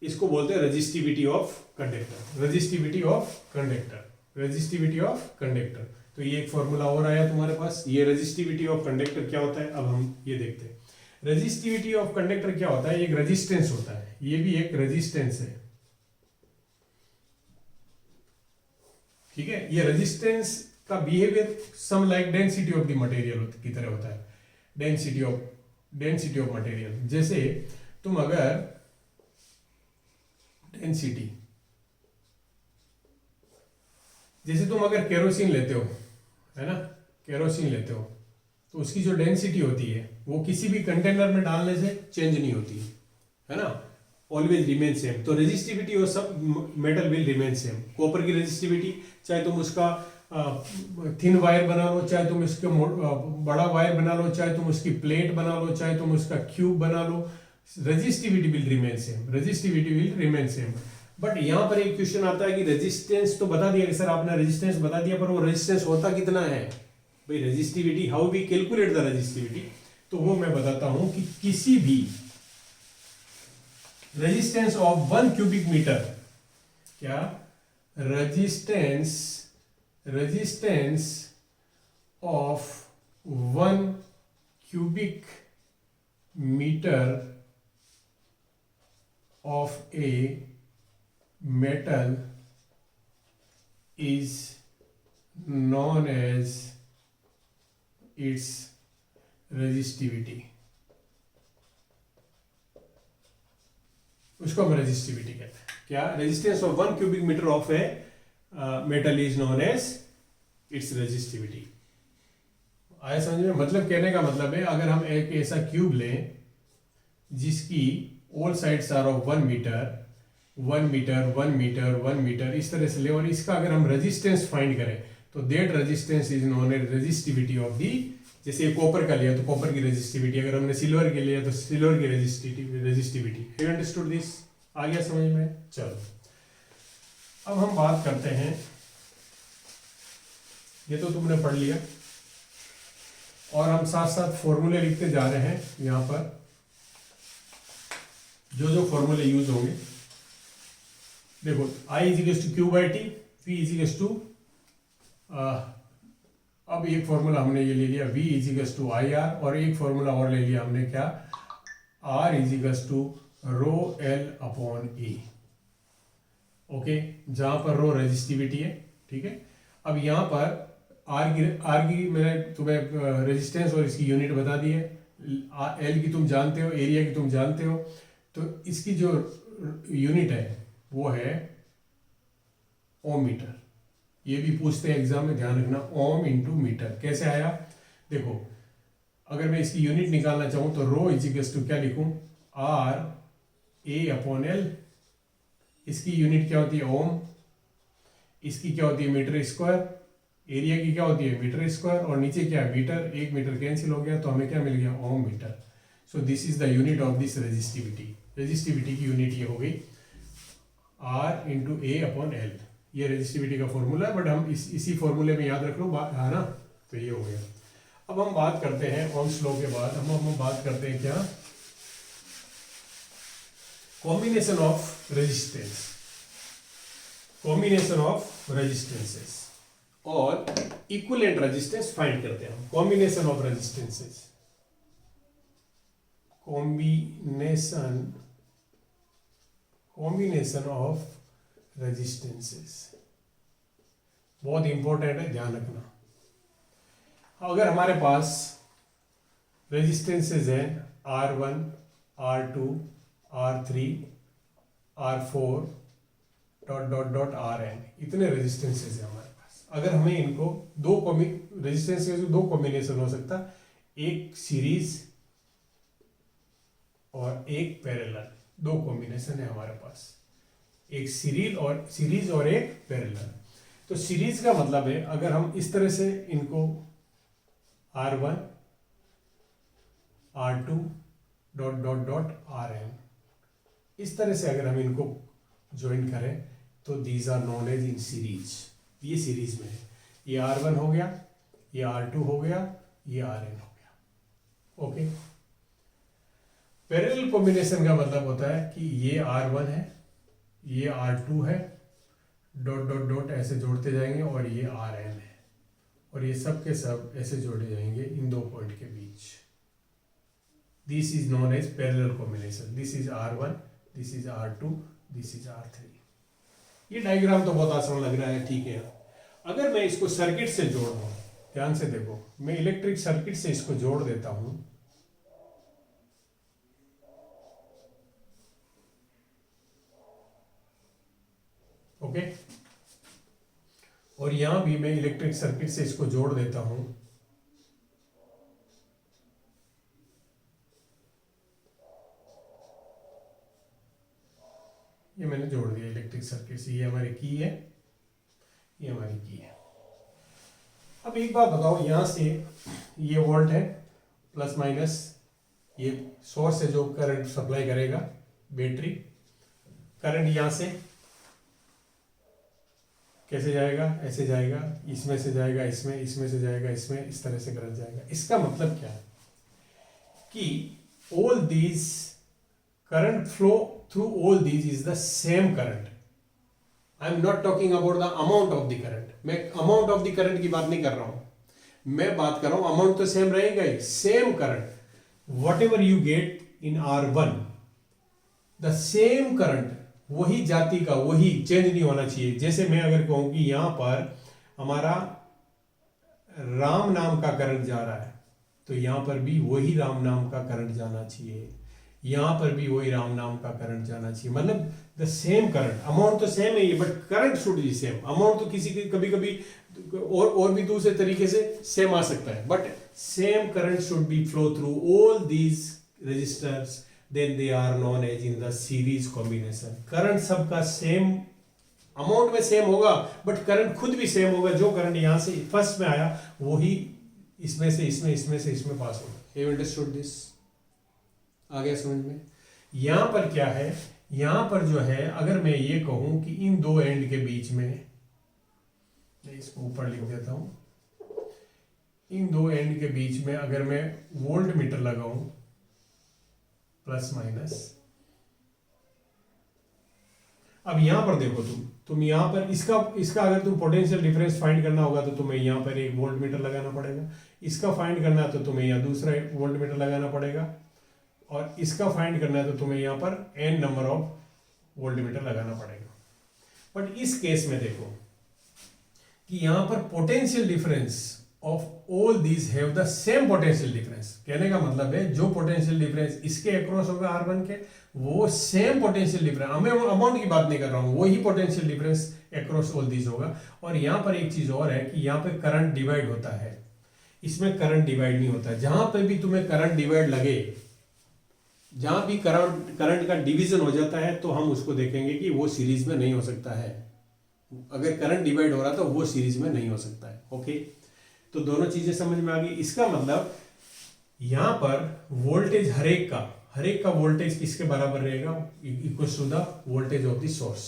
A: इसको बोलते हैं रेजिस्टिविटी ऑफ कंडक्टर। तो ये एक फॉर्मूला और आया तुम्हारे पास। ये रेजिस्टिविटी ऑफ कंडक्टर क्या होता है, अब हम ये देखते हैं। रेजिस्टिविटी ऑफ कंडक्टर क्या होता है? एक रेजिस्टेंस होता है, ये भी एक रेजिस्टेंस है। ठीक है? ये रेजिस्टेंस का behaviour some like density of the material की तरह होता है। डेंसिटी ऑफ मटेरियल, जैसे तुम अगर डेंसिटी जैसे तुम अगर केरोसिन लेते हो, है ना, केरोसिन लेते हो तो उसकी जो डेंसिटी होती है वो किसी भी कंटेनर में डालने से चेंज नहीं होती, है ना, ऑलवेज रिमेन सेम। तो रेजिस्टिविटी और सब metal will remain same. Copper की रेजिस्टिविटी, चाहे तुम उसका थिन वायर बना लो, चाहे तुम इसके बड़ा वायर बना लो, चाहे तुम उसकी प्लेट बना लो, चाहे तुम उसका क्यूब बना लो, resistivity will remain same, resistivity will remain same. But यहाँ पर एक क्वेश्चन आता है कि रेजिस्टेंस तो बता दिया कि सर आपने रेजिस्टेंस बता दिया, पर वो रेजिस्टेंस होता कितना है भाई, resistivity, how we calculate the resistivity, तो वो मैं बताता हूं कि किसी भी रेजिस्टेंस ऑफ 1 क्यूबिक मीटर, क्या resistance of 1 cubic metre of a metal is known as its resistivity। उसको हम रेजिस्टिविटी कहते हैं। क्या? Resistance of 1 cubic metre of a metal is known as its resistivity. आया समझ में? मतलब कहने का मतलब है, अगर हम एक ऐसा क्यूब लें जिसकी all sides are of 1 metre, 1 metre 1 metre 1 metre इस तरह से ले, और इसका अगर हम रेजिस्टेंस फाइंड करें तो that resistance is known as resistivity of the. जैसे कॉपर का लिया तो कॉपर की रेजिस्टिविटी, अगर हमने सिल्वर के लिया तो सिल्वर की रेजिस्टिविटी। You understood this? आ गया समझ में? चलो अब हम बात करते हैं, ये तो तुमने पढ़ लिया, और हम साथ साथ फॉर्मूले लिखते जा रहे हैं। यहां पर जो जो फॉर्मूले यूज होंगे, देखो I is to Q by T, V is to, अब एक फॉर्मूला हमने ये ले लिया V is to I R, और एक फॉर्मूला और ले लिया हमने, क्या? R is to rho L upon E। Okay, जहां पर रो रेजिस्टिविटी है, ठीक है। अब यहां पर आर की मैंने तुम्हें रेजिस्टेंस और इसकी यूनिट बता दी है, एल की तुम जानते हो, एरिया की तुम जानते हो, तो इसकी जो यूनिट है वो है ओम मीटर। ये भी पूछते हैं एग्जाम में, ध्यान रखना, ओम इंटू मीटर। कैसे आया? देखो, अगर मैं इसकी यूनिट निकालना चाहूं तो रो इजिकल्स टू क्या लिखूं? R A upon L. इसकी यूनिट क्या होती है? ओम। इसकी क्या होती है? Metre square. एरिया की क्या होती है? Metre square. और नीचे क्या है? मीटर। एक मीटर कैंसिल हो गया तो हमें क्या मिल गया? Ohm metre. So this is the unit of this resistivity. Resistivity की यूनिट ये हो गई R into A upon L. ये रेजिस्टिविटी का फॉर्मूला है, बट हम इसी फॉर्मूले में याद रख लो, है ना? तो ये हो गया। अब हम बात करते हैं ओम्स लॉ के बाद, हम बात करते हैं क्या? Combination of resistance, combination of resistances और इक्विवेलेंट रेजिस्टेंस फाइंड करते हैं हम। Combination of resistances, combination of resistances बहुत इंपॉर्टेंट है, ध्यान रखना। अगर हमारे पास रेजिस्टेंसेस हैं R1, R2, R3, R4 dot dot dot Rn, इतने रेजिस्टेंसेस हैं हमारे पास। अगर हमें इनको रेजिस्टेंस के दो कॉम्बिनेशन हो सकता, एक सीरीज और एक पैरेलल, दो कॉम्बिनेशन है हमारे पास, एक सीरीज और एक पैरेलल। तो सीरीज का मतलब है, अगर हम इस तरह से इनको R1, R2 dot dot dot Rn, इस तरह से अगर हम इनको ज्वाइन करें तो these are known as in series. ये सीरीज में है, ये R1 हो गया, ये R2 हो गया, ये Rn हो गया। ओके। पैरेलल कॉम्बिनेशन का मतलब होता है कि ये R1 है, ये R2 है, डॉट डॉट डॉट ऐसे जोड़ते जाएंगे, और ये Rn है, और ये सब के सब ऐसे जोड़े जाएंगे इन दो पॉइंट के बीच। This is known as parallel combination. This is R1, this is R2, this is R3। ये डायग्राम तो बहुत आसान लग रहा है, ठीक है। अगर मैं इसको सर्किट से जोड़ दूं, ध्यान से देखो, मैं इलेक्ट्रिक सर्किट से इसको जोड़ देता हूं, ओके। और यहां भी मैं इलेक्ट्रिक सर्किट से इसको जोड़ देता हूं। ये मैंने जोड़ दिया इलेक्ट्रिक सर्किट से, ये हमारी की है, ये हमारी की है। अब एक बात बताओ, यहां से ये वोल्ट है प्लस माइनस, ये सोर्स है जो करंट सप्लाई करेगा, बैटरी। करंट यहां से कैसे जाएगा, ऐसे जाएगा, इसमें से जाएगा इसमें, इसमें से जाएगा इसमें, इस तरह से करंट जाएगा। इसका मतलब क्या है कि all these current flow through all these is the same current. I am not talking about the amount of the current, मैं अमाउंट ऑफ द करंट की बात नहीं कर रहा हूं, मैं बात कर रहा हूं अमाउंट तो सेम रहेगा ही, same current whatever you get in R1 the same current, वही जाति का, वही चेंज नहीं होना चाहिए। जैसे मैं अगर कहूं कि यहां पर हमारा राम नाम का करंट जा रहा है, तो यहां पर भी वही राम नाम का करंट जाना चाहिए, यहां पर भी वही राम नाम का करंट जाना चाहिए। मतलब द सेम करंट, अमाउंट तो सेम है but current should B same. Amount तो किसी कभी कभी और भी दूसरे तरीके से सेम आ सकता है, but same current should be flow through all these resistors, then they are known as in the series combination। Current सबका सेम अमाउंट में सेम होगा, बट करंट खुद भी सेम होगा। जो करंट यहां से फर्स्ट में आया वही इसमें से इसमें, इसमें से इसमें पास होगा। You understood this? आ गया समझ में? यहां पर क्या है, यहां पर जो है अगर मैं ये कहूं कि इन दो एंड के बीच में, मैं इसको ऊपर लिख देता हूं, इन दो एंड के बीच में अगर मैं वोल्ट मीटर लगाऊं प्लस माइनस, अब यहां पर देखो तुम यहां पर इसका अगर तुम पोटेंशियल डिफरेंस फाइंड करना होगा तो तुम्हें यहां पर एक वोल्ट मीटर लगाना पड़ेगा, इसका फाइंड करना है तो तुम्हें यहां दूसरा वोल्ट मीटर लगाना पड़ेगा, और इसका फाइंड करना है तो तुम्हें यहां पर n number of volt meter लगाना पड़ेगा। बट इस केस में देखो कि यहां पर potential difference of all these have the same potential difference. कहने का मतलब है जो पोटेंशियल डिफरेंस इसके अक्रॉस होगा R1 के, वो सेम पोटेंशियल डिफरेंस, हमें अमाउंट की बात नहीं कर रहा हूं, वही potential difference across all these होगा। और यहां पर एक चीज और है कि यहां पे करंट डिवाइड होता है, इसमें करंट डिवाइड नहीं होता। जहां पे भी तुम्हें करंट डिवाइड लगे, जहां भी करंट का डिवीजन हो जाता है, तो हम उसको देखेंगे कि वो सीरीज में नहीं हो सकता है। अगर करंट डिवाइड हो रहा तो वो सीरीज में नहीं हो सकता है। ओके, तो दोनों चीजें समझ में आ गई। इसका मतलब यहां पर वोल्टेज हरेक का वोल्टेज किसके बराबर रहेगा, equal to the voltage of the source.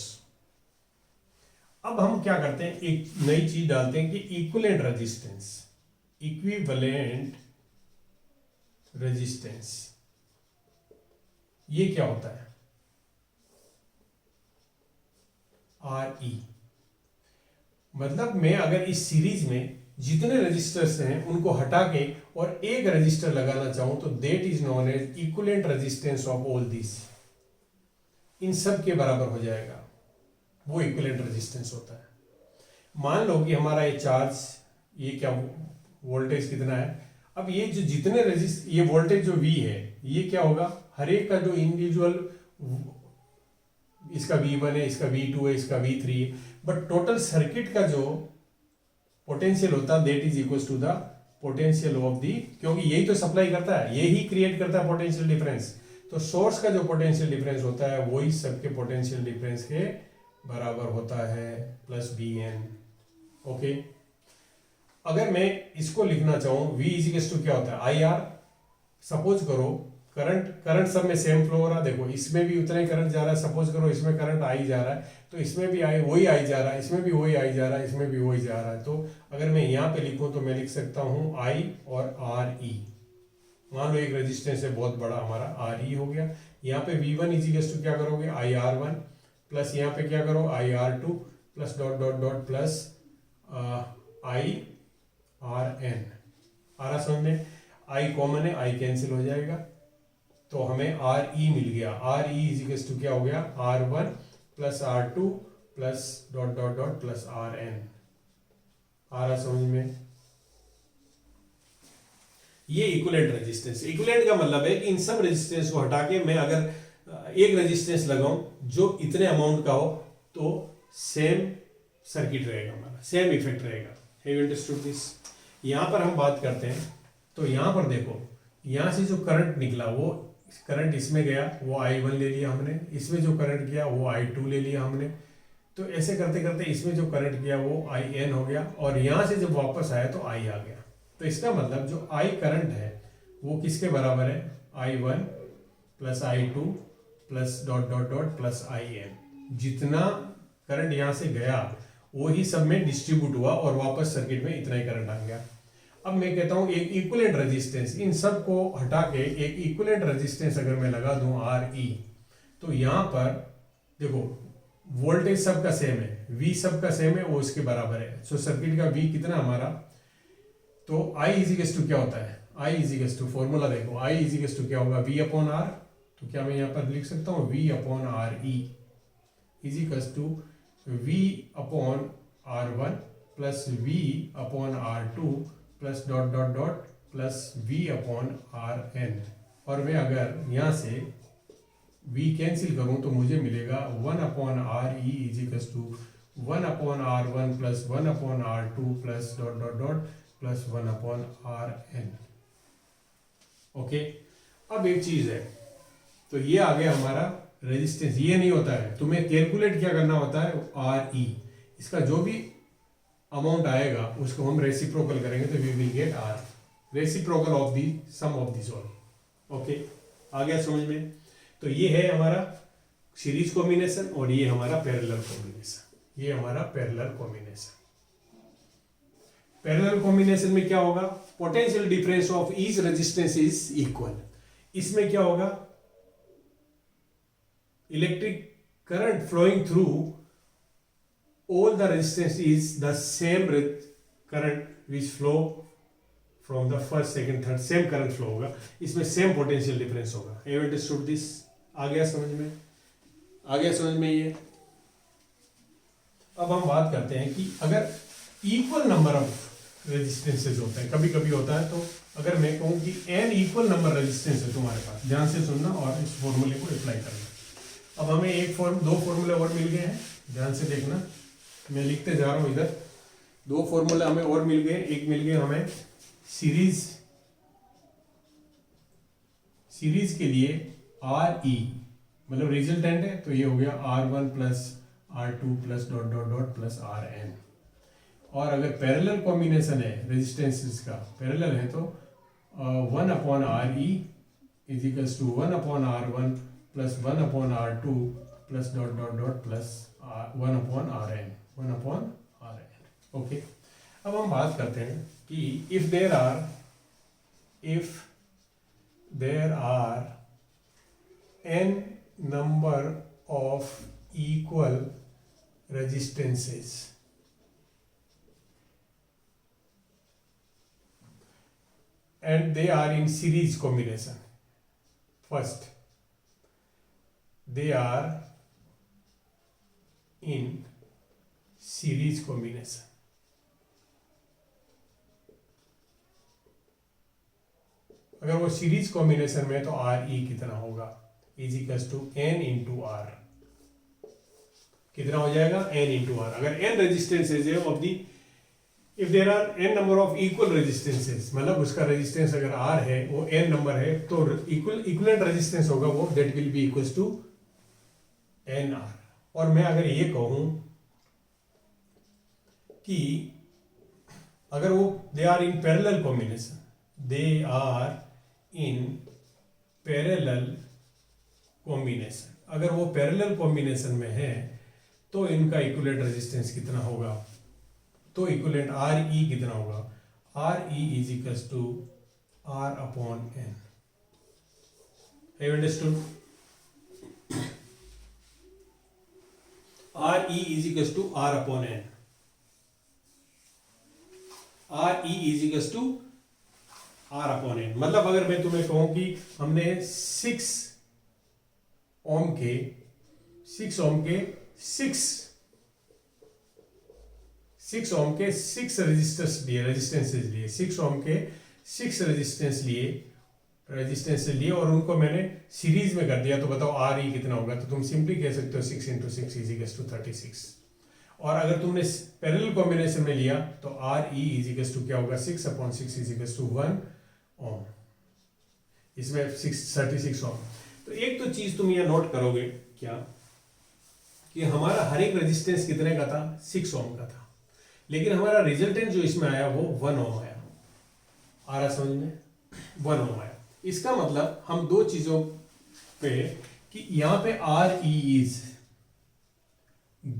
A: अब हम क्या करते हैं, एक नई चीज डालते हैं कि इक्विवेलेंट रेजिस्टेंस, ये क्या होता है, RE। मतलब मैं अगर इस सीरीज में जितने रजिस्टर्स हैं उनको हटा के और एक रजिस्टर लगाना चाहूं तो that is known as equivalent resistance of all this. इन सब के बराबर हो जाएगा, वो इक्विवेलेंट रेजिस्टेंस होता है। मान लो कि हमारा ये चार्ज, ये क्या वोल्टेज कितना है, अब ये जो जितने ये वोल्टेज जो V है, ये क्या होगा, हर एक का जो इंडिविजुअल, इसका V1 है, इसका V2 है, इसका V3 है, बट टोटल सर्किट का जो पोटेंशियल होता है that is equal to the potential of the, क्योंकि यही तो सप्लाई करता है, यही क्रिएट करता है पोटेंशियल डिफरेंस। तो सोर्स का जो पोटेंशियल डिफरेंस होता है वही सबके पोटेंशियल डिफरेंस के बराबर होता है, प्लस Vn। ओके, अगर मैं इसको लिखना चाहूं, V इज इक्वल टू क्या होता है, IR। सपोज करो करंट सब में सेम फ्लो हो रहा है, देखो इसमें भी उतना ही करंट जा रहा है, सपोज करो इसमें करंट आई जा रहा है, तो इसमें भी वही आई जा रहा है, इसमें भी वही आई जा रहा है, इसमें भी वही जा रहा है। तो अगर मैं यहाँ पे लिखूं तो मैं लिख सकता हूं I और RE। मान लो एक रेजिस्टेंस है बहुत बड़ा, हमारा RE हो गया। यहाँ पे V1 इज इक्वल टू क्या करोगे, IR1, प्लस यहाँ पे क्या करो IR2, plus dot dot dot plus IRN। आ रहा समझ में, I कॉमन है, I कैंसिल हो जाएगा, तो हमें RE मिल गया। RE इज इक्वल टू क्या हो गया, R1 plus R2 plus dot dot dot plus RN। आ रहा समझ में? ये इक्विवेलेंट रेजिस्टेंस। इक्विवेलेंट का मतलब है कि इन सब रेजिस्टेंस को हटा के मैं अगर एक रेजिस्टेंस लगाऊं जो इतने अमाउंट का हो, तो सेम सर्किट रहेगा हमारा, सेम इफेक्ट रहेगा। Have you understood this? यहाँ पर हम बात करते हैं तो यहाँ पर देखो, यहाँ से जो करंट निकला वो करंट इसमें गया, वो I1 ले लिया हमने, इसमें जो करंट गया वो I2 ले लिया हमने, तो ऐसे करते करते इसमें जो करंट गया वो IN हो गया, और यहाँ से जब वापस आया तो I आ गया। तो इसका मतलब जो I करंट है वो किसके बराबर है? I1 plus I2 plus dot dot dot plus IN। जितना करंट यहाँ से गया वही सब में डिस्ट्रीब्यूट हुआ और वापस सर्किट में इतना ही करंट आ गया। अब मैं कहता हूं एक इक्विवेलेंट रेजिस्टेंस, इन सब को हटा के एक इक्विवेलेंट रेजिस्टेंस अगर मैं लगा दूं RE, तो यहां पर देखो वोल्टेज सबका सेम है, V सबका सेम है, वो इसके बराबर है। सो सर्किट का V कितना हमारा, तो I इजिकल्स टू क्या होता है? I इजिकल्स टू, फॉर्मूला देखो, I इजिकल्स टू क्या होगा? V upon R। तो क्या मैं यहां पर लिख सकता हूं V upon RE equals to V upon R1 plus V upon R2 plus dot dot dot plus V upon RN। और मैं अगर यहाँ से V कैंसिल करूँ तो मुझे मिलेगा 1 upon RE equals to 1 upon R1 plus 1 upon R2 plus dot dot dot plus 1 upon RN। Okay, अब एक चीज है, तो ये आ गया हमारा रेजिस्टेंस। ये नहीं होता है, तुम्हें कैलकुलेट क्या करना होता है? RE, इसका जो भी अमाउंट आएगा उसको हम रेसिप्रोकल करेंगे तो we will get R, reciprocal of the sum of this all. Okay, आ गया समझ में? तो ये है हमारा सीरीज कॉम्बिनेशन और ये हमारा पैरेलल कॉम्बिनेशन। ये हमारा पैरेलल कॉम्बिनेशन। पैरेलल कॉम्बिनेशन में क्या होगा? Potential difference of each resistance is equal. इसमें क्या होगा? Electric current flowing through all the resistance is the same current which flow from the first, second, third, same current flow होगा, इसमें same potential difference होगा। Have you understood this? आ गया समझ में? आ गया समझ में ये? अब हम बात करते हैं कि अगर इक्वल नंबर ऑफ रेजिस्टेंसेज होते हैं, कभी कभी होता है, तो अगर मैं कहूँ कि n इक्वल नंबर रेजिस्टेंस है तुम्हारे पास, ध्यान से सुनना और इस फॉर्मूले को अप्लाई करना। अब हमें दो फॉर्मूले और मिल गए हैं, ध्यान से देखना, मैं लिखते जा रहा हूं इधर। दो फॉर्मूला हमें और मिल गए। एक मिल गए हमें सीरीज के लिए RE, मतलब रिजल्टेंट है, तो ये हो गया R1 plus R2 plus dot dot dot plus RN। और अगर पैरेलल कॉम्बिनेशन है, रेजिस्टेंसेस का पैरेलल है, तो 1 upon RE equals to 1 upon R1 plus 1 upon R2 plus dot dot dot plus 1 upon RN, 1 upon RN। Okay, अब हम बात करते हैं कि if there are n number of equal resistances and they are in series combination. First, they are in series combination. अगर वो series combination में तो RE कितना होगा? Equals to n into R। कितना हो जाएगा? n into R। अगर n रेजिस्टेंसेज है of the, if there are n number of equal resistances, मतलब उसका रेजिस्टेंस अगर R है, वो n नंबर है, तो इक्वलेंट रेजिस्टेंस होगा वो, that will be equals to NR। और मैं अगर ये कहूं कि अगर वो they are in parallel combination, they are in parallel combination, अगर वो पैरेलल कॉम्बिनेशन में है तो इनका इक्विवेलेंट रेजिस्टेंस कितना होगा? तो इक्विवेलेंट RE कितना होगा? RE is equals to R upon N। Have you understood? RE is equals to R upon N। RE is equals to R upon N। मतलब अगर मैं तुम्हें कहूं कि हमने 6 ओम के 6 ओम के 6 रेजिस्टेंसेज लिए 6 ओम के 6 रेजिस्टेंस लिए और उनको मैंने सीरीज में कर दिया, तो बताओ RE कितना होगा? तो तुम सिंपली कह सकते हो 6 इंटू 6 इज इक्वल्स टू 36। और अगर तुमने पैरेलल कॉम्बिनेशन में लिया तो आर ई इजिकल्स टू क्या होगा 6/6 इजिकल्स टू 1 ओम, इसमें 36 ओम। तो एक तो चीज तुम ये नोट करोगे क्या कि हमारा हर एक रेजिस्टेंस कितने का था 6 ओम का था, लेकिन हमारा रिजल्टेंट जो इसमें आया वो 1 ओम आया। आ रहा समझ में? 1 ओम आया। इसका मतलब हम दो चीजों पे कि यहां पे are E is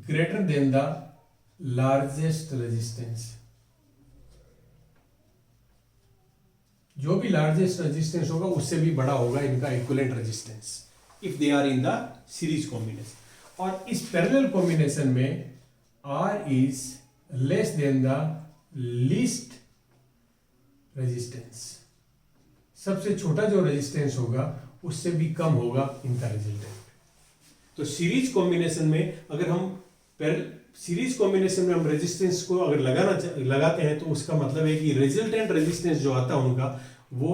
A: greater than the largest resistance. जो भी लार्जेस्ट रेजिस्टेंस होगा उससे भी बड़ा होगा इनका equivalent resistance if they are in the series combination. और इस पैरेलल कॉम्बिनेशन में R is less than the least resistance. सबसे छोटा जो रेजिस्टेंस होगा उससे भी कम होगा इनका रिजल्टेंट। तो सीरीज कॉम्बिनेशन में अगर हम सीरीज कॉम्बिनेशन में हम रेजिस्टेंस को अगर लगाते हैं तो उसका मतलब है कि रिजल्टेंट रेजिस्टेंस जो आता है उनका वो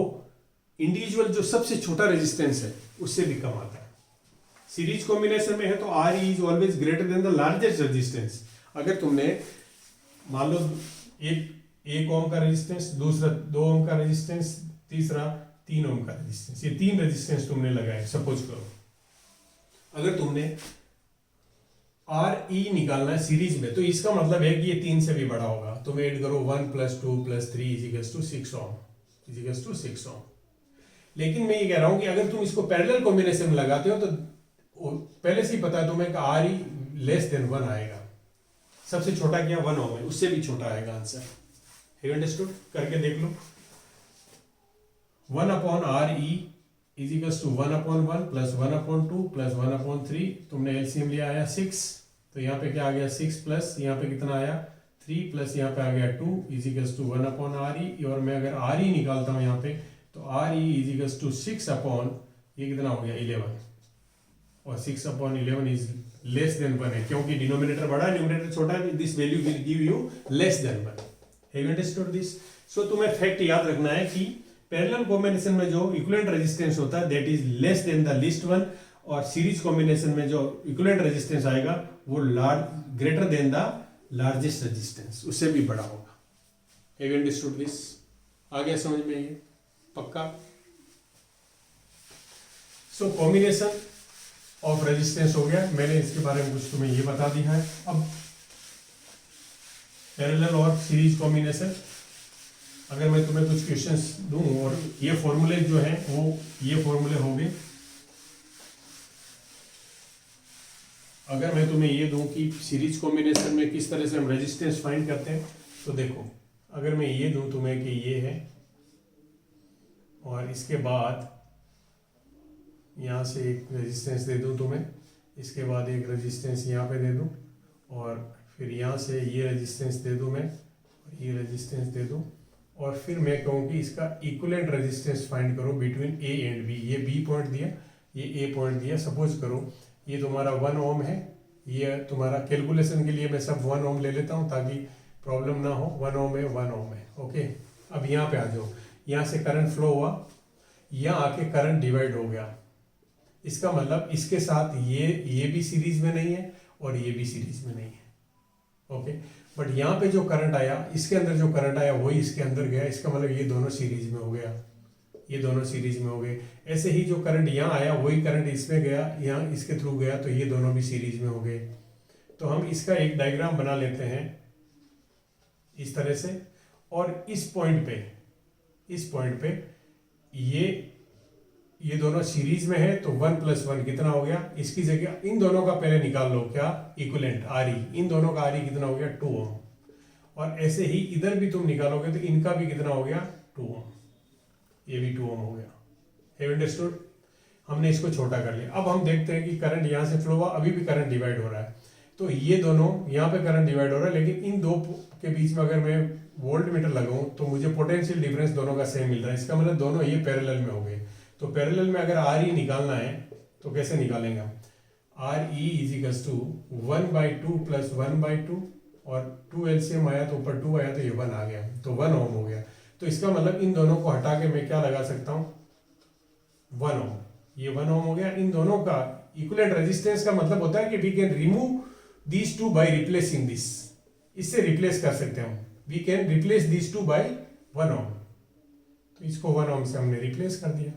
A: इंडिविजुअल जो सबसे छोटा रेजिस्टेंस है उससे भी कम आता है। सीरीज कॉम्बिनेशन में है तो R is always greater than the largest resistance. अगर तुमने मान लो एक ओम का रेजिस्टेंस, दूसरा 2 ओम का रेजिस्टेंस, तीसरा 3 ओम का रेजिस्टेंस, ये 3 रेजिस्टेंस तुमने लगाए सपोज करो। अगर तुमने आर ई निकालना है सीरीज में तो इसका मतलब है कि ये 3 से भी बड़ा होगा। तुम ऐड करो 1 + 2 + 3 equals to 6 Om, equals to 6 ओम। लेकिन मैं ये कह रहा हूं कि अगर तुम इसको पैरेलल कॉम्बिनेशन में लगाते हो तो पहले से ही पता है तुम्हें कि आर ई लेस देन 1 आएगा। सबसे छोटा क्या 1 ओम है, उससे भी छोटा आएगा आंसर। Have understood? करके देख लो। 1/RE equals to 1/1 + 1/2 + 1/3। तुमने एलसीएम लिया आया 6, तो यहाँ पे क्या आ गया 6 प्लस यहाँ पे कितना आया 3 प्लस यहाँ पे आ गया 2 इजिकल्स टू 1/RE। और मैं अगर RE निकालता हूँ यहाँ पे तो RE इजिकल्स टू 6 अपॉन ये कितना हो गया 11, और 6/11 इज लेस देन 1 है क्योंकि डिनोमिनेटर बड़ा है न्यूमरेटर छोटा है। This value will give you less than 1। Have understood this? So तुम्हें फैक्ट याद रखना है कि पैरेलल कॉम्बिनेशन में जो इक्विवेलेंट रेजिस्टेंस होता है that is less than the least one, और सीरीज कॉम्बिनेशन में जो इक्विवेलेंट रेजिस्टेंस आएगा वो greater than the largest resistance, उससे भी बड़ा होगा। Have you understood this? आ गया समझ में? ये पक्का? सो कॉम्बिनेशन ऑफ रेजिस्टेंस हो गया, मैंने इसके बारे में कुछ तुम्हें ये बता दिया है। अब पैरेलल और सीरीज कॉम्बिनेशन, अगर मैं तुम्हें कुछ क्वेश्चंस दूं और ये फॉर्मूले जो हैं वो ये फॉर्मूले होंगे। अगर मैं तुम्हें ये दूं कि सीरीज कॉम्बिनेशन में किस तरह से हम रेजिस्टेंस फाइंड करते हैं तो देखो, अगर मैं ये दूं तुम्हें कि ये है और इसके बाद यहाँ से एक रेजिस्टेंस दे दूं तुम्हें, इसके बाद एक रेजिस्टेंस यहाँ पे दे दूं और फिर यहाँ से ये रेजिस्टेंस दे दूं मैं और ये रेजिस्टेंस दे दूं, और फिर मैं कहूँ कि इसका इक्विवेलेंट रेजिस्टेंस फाइंड करो बिटवीन ए एंड बी। ये बी पॉइंट दिया, ये ए पॉइंट दिया। सपोज करो ये तुम्हारा 1 ओम है, ये तुम्हारा कैलकुलेशन के लिए मैं सब 1 ओम ले लेता हूँ ताकि प्रॉब्लम ना हो। 1 ओम है, 1 ओम है, ओके। अब यहाँ पे आ जाओ, यहाँ से करंट फ्लो हुआ, यहाँ आके करंट डिवाइड हो गया। इसका मतलब इसके साथ ये भी सीरीज में नहीं है और ये भी सीरीज में नहीं है, ओके। बट यहाँ पे जो करंट आया, इसके अंदर जो करंट आया वही इसके अंदर गया। इसका मतलब ये दोनों सीरीज में हो गया, ये दोनों सीरीज में हो गए। ऐसे ही जो करंट यहाँ आया वही करंट इसमें गया, यहाँ इसके थ्रू गया, तो ये दोनों भी सीरीज में हो गए। तो हम इसका एक डायग्राम बना लेते हैं इस तरह से, और इस पॉइंट पे ये दोनों सीरीज में है तो 1 + 1 कितना हो गया। इसकी जगह इन दोनों का पहले निकाल लो, क्या इक्विवेलेंट RE, इन दोनों का RE कितना हो गया 2 ओम। और ऐसे ही इधर भी तुम निकालोगे तो इनका भी कितना हो गया 2 ओम, ये भी 2 ओम हो गया। Have understood? हमने इसको छोटा कर लिया। अब हम देखते हैं कि करंट यहाँ से फ्लो हुआ, अभी भी करंट डिवाइड हो रहा है। तो ये दोनों यहाँ पे करंट डिवाइड हो रहा है, लेकिन इन दो के बीच में अगर मैं वोल्ट मीटर लगाऊं तो मुझे पोटेंशियल डिफरेंस दोनों का सेम मिल रहा है। इसका मतलब दोनों ये पैरेलल में हो गए। तो पैरेलल में अगर RE निकालना है तो कैसे निकालेंगे हम? RE इजिकल्स टू 1/2 + 1/2, और 2 एलसीएम आया तो ऊपर 2 आया तो ये 1 आ गया, तो 1 ओम हो गया। तो इसका मतलब इन दोनों को हटा के मैं क्या लगा सकता हूँ 1 ओम, ये 1 ओम हो गया। इन दोनों का इक्विवेलेंट रेजिस्टेंस का मतलब होता है कि we can remove these two by replacing this, इससे रिप्लेस कर सकते हैं हम, we can replace these two by 1 ohm. तो इसको 1 ओम से हमने रिप्लेस कर दिया।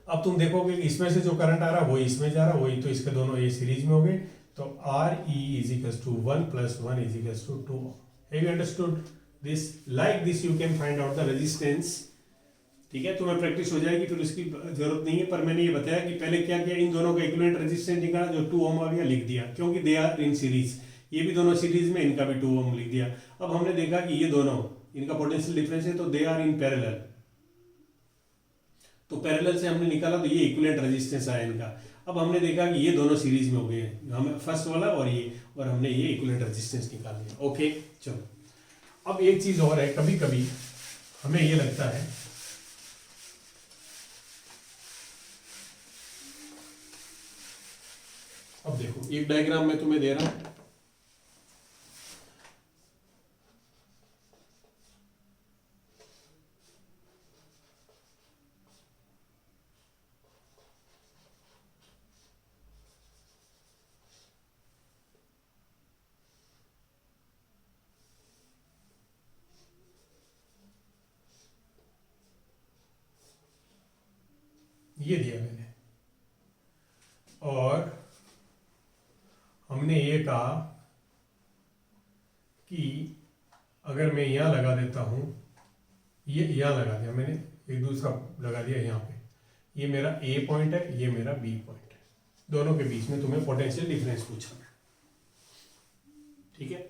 A: अब तुम देखोगे इसमें से जो करंट आ रहा है वही इसमें जा रहा है, वही तो इसके दोनों ये सीरीज में हो गए। तो R E is equals to 1 + 1 is equals to 2 ohm. Have you understood this? Like this you can find out the resistance. ठीक है, तुम्हें प्रैक्टिस हो जाएगी, फिर उसकी जरूरत नहीं है। पर मैंने ये बताया कि पहले क्या किया, इन दोनों का इक्विवेलेंट रेजिस्टेंस निकाला, जो 2 ओम आ गया, लिख दिया, क्योंकि दे आर इन सीरीज। ये भी दोनों सीरीज में, इनका भी 2 ओम लिख दिया। अब हमने देखा कि ये दोनों, इनका पोटेंशियल डिफरेंस है, तो दे आर इन पैरेलल। तो पैरेलल से हमने निकाला, तो ये इक्विवेलेंट रेजिस्टेंस आया इनका। अब हमने देखा कि ये दोनों सीरीज में हो गए हैं, हमें फर्स्ट वाला और ये, और हमने ये इक्विवेलेंट रेजिस्टेंस निकाल लिया। ओके, चलो। अब एक चीज और है, कभी कभी हमें ये लगता है, अब देखो एक डायग्राम मैं तुम्हें दे रहा हूं, ये दिया मैंने, और हमने ये कहा कि अगर मैं यहां लगा देता हूं, ये यहां लगा दिया मैंने, एक दूसरा लगा दिया यहां पे, ये मेरा ए पॉइंट है, ये मेरा बी पॉइंट है, दोनों के बीच में तुम्हें पोटेंशियल डिफरेंस पूछा है। ठीक है,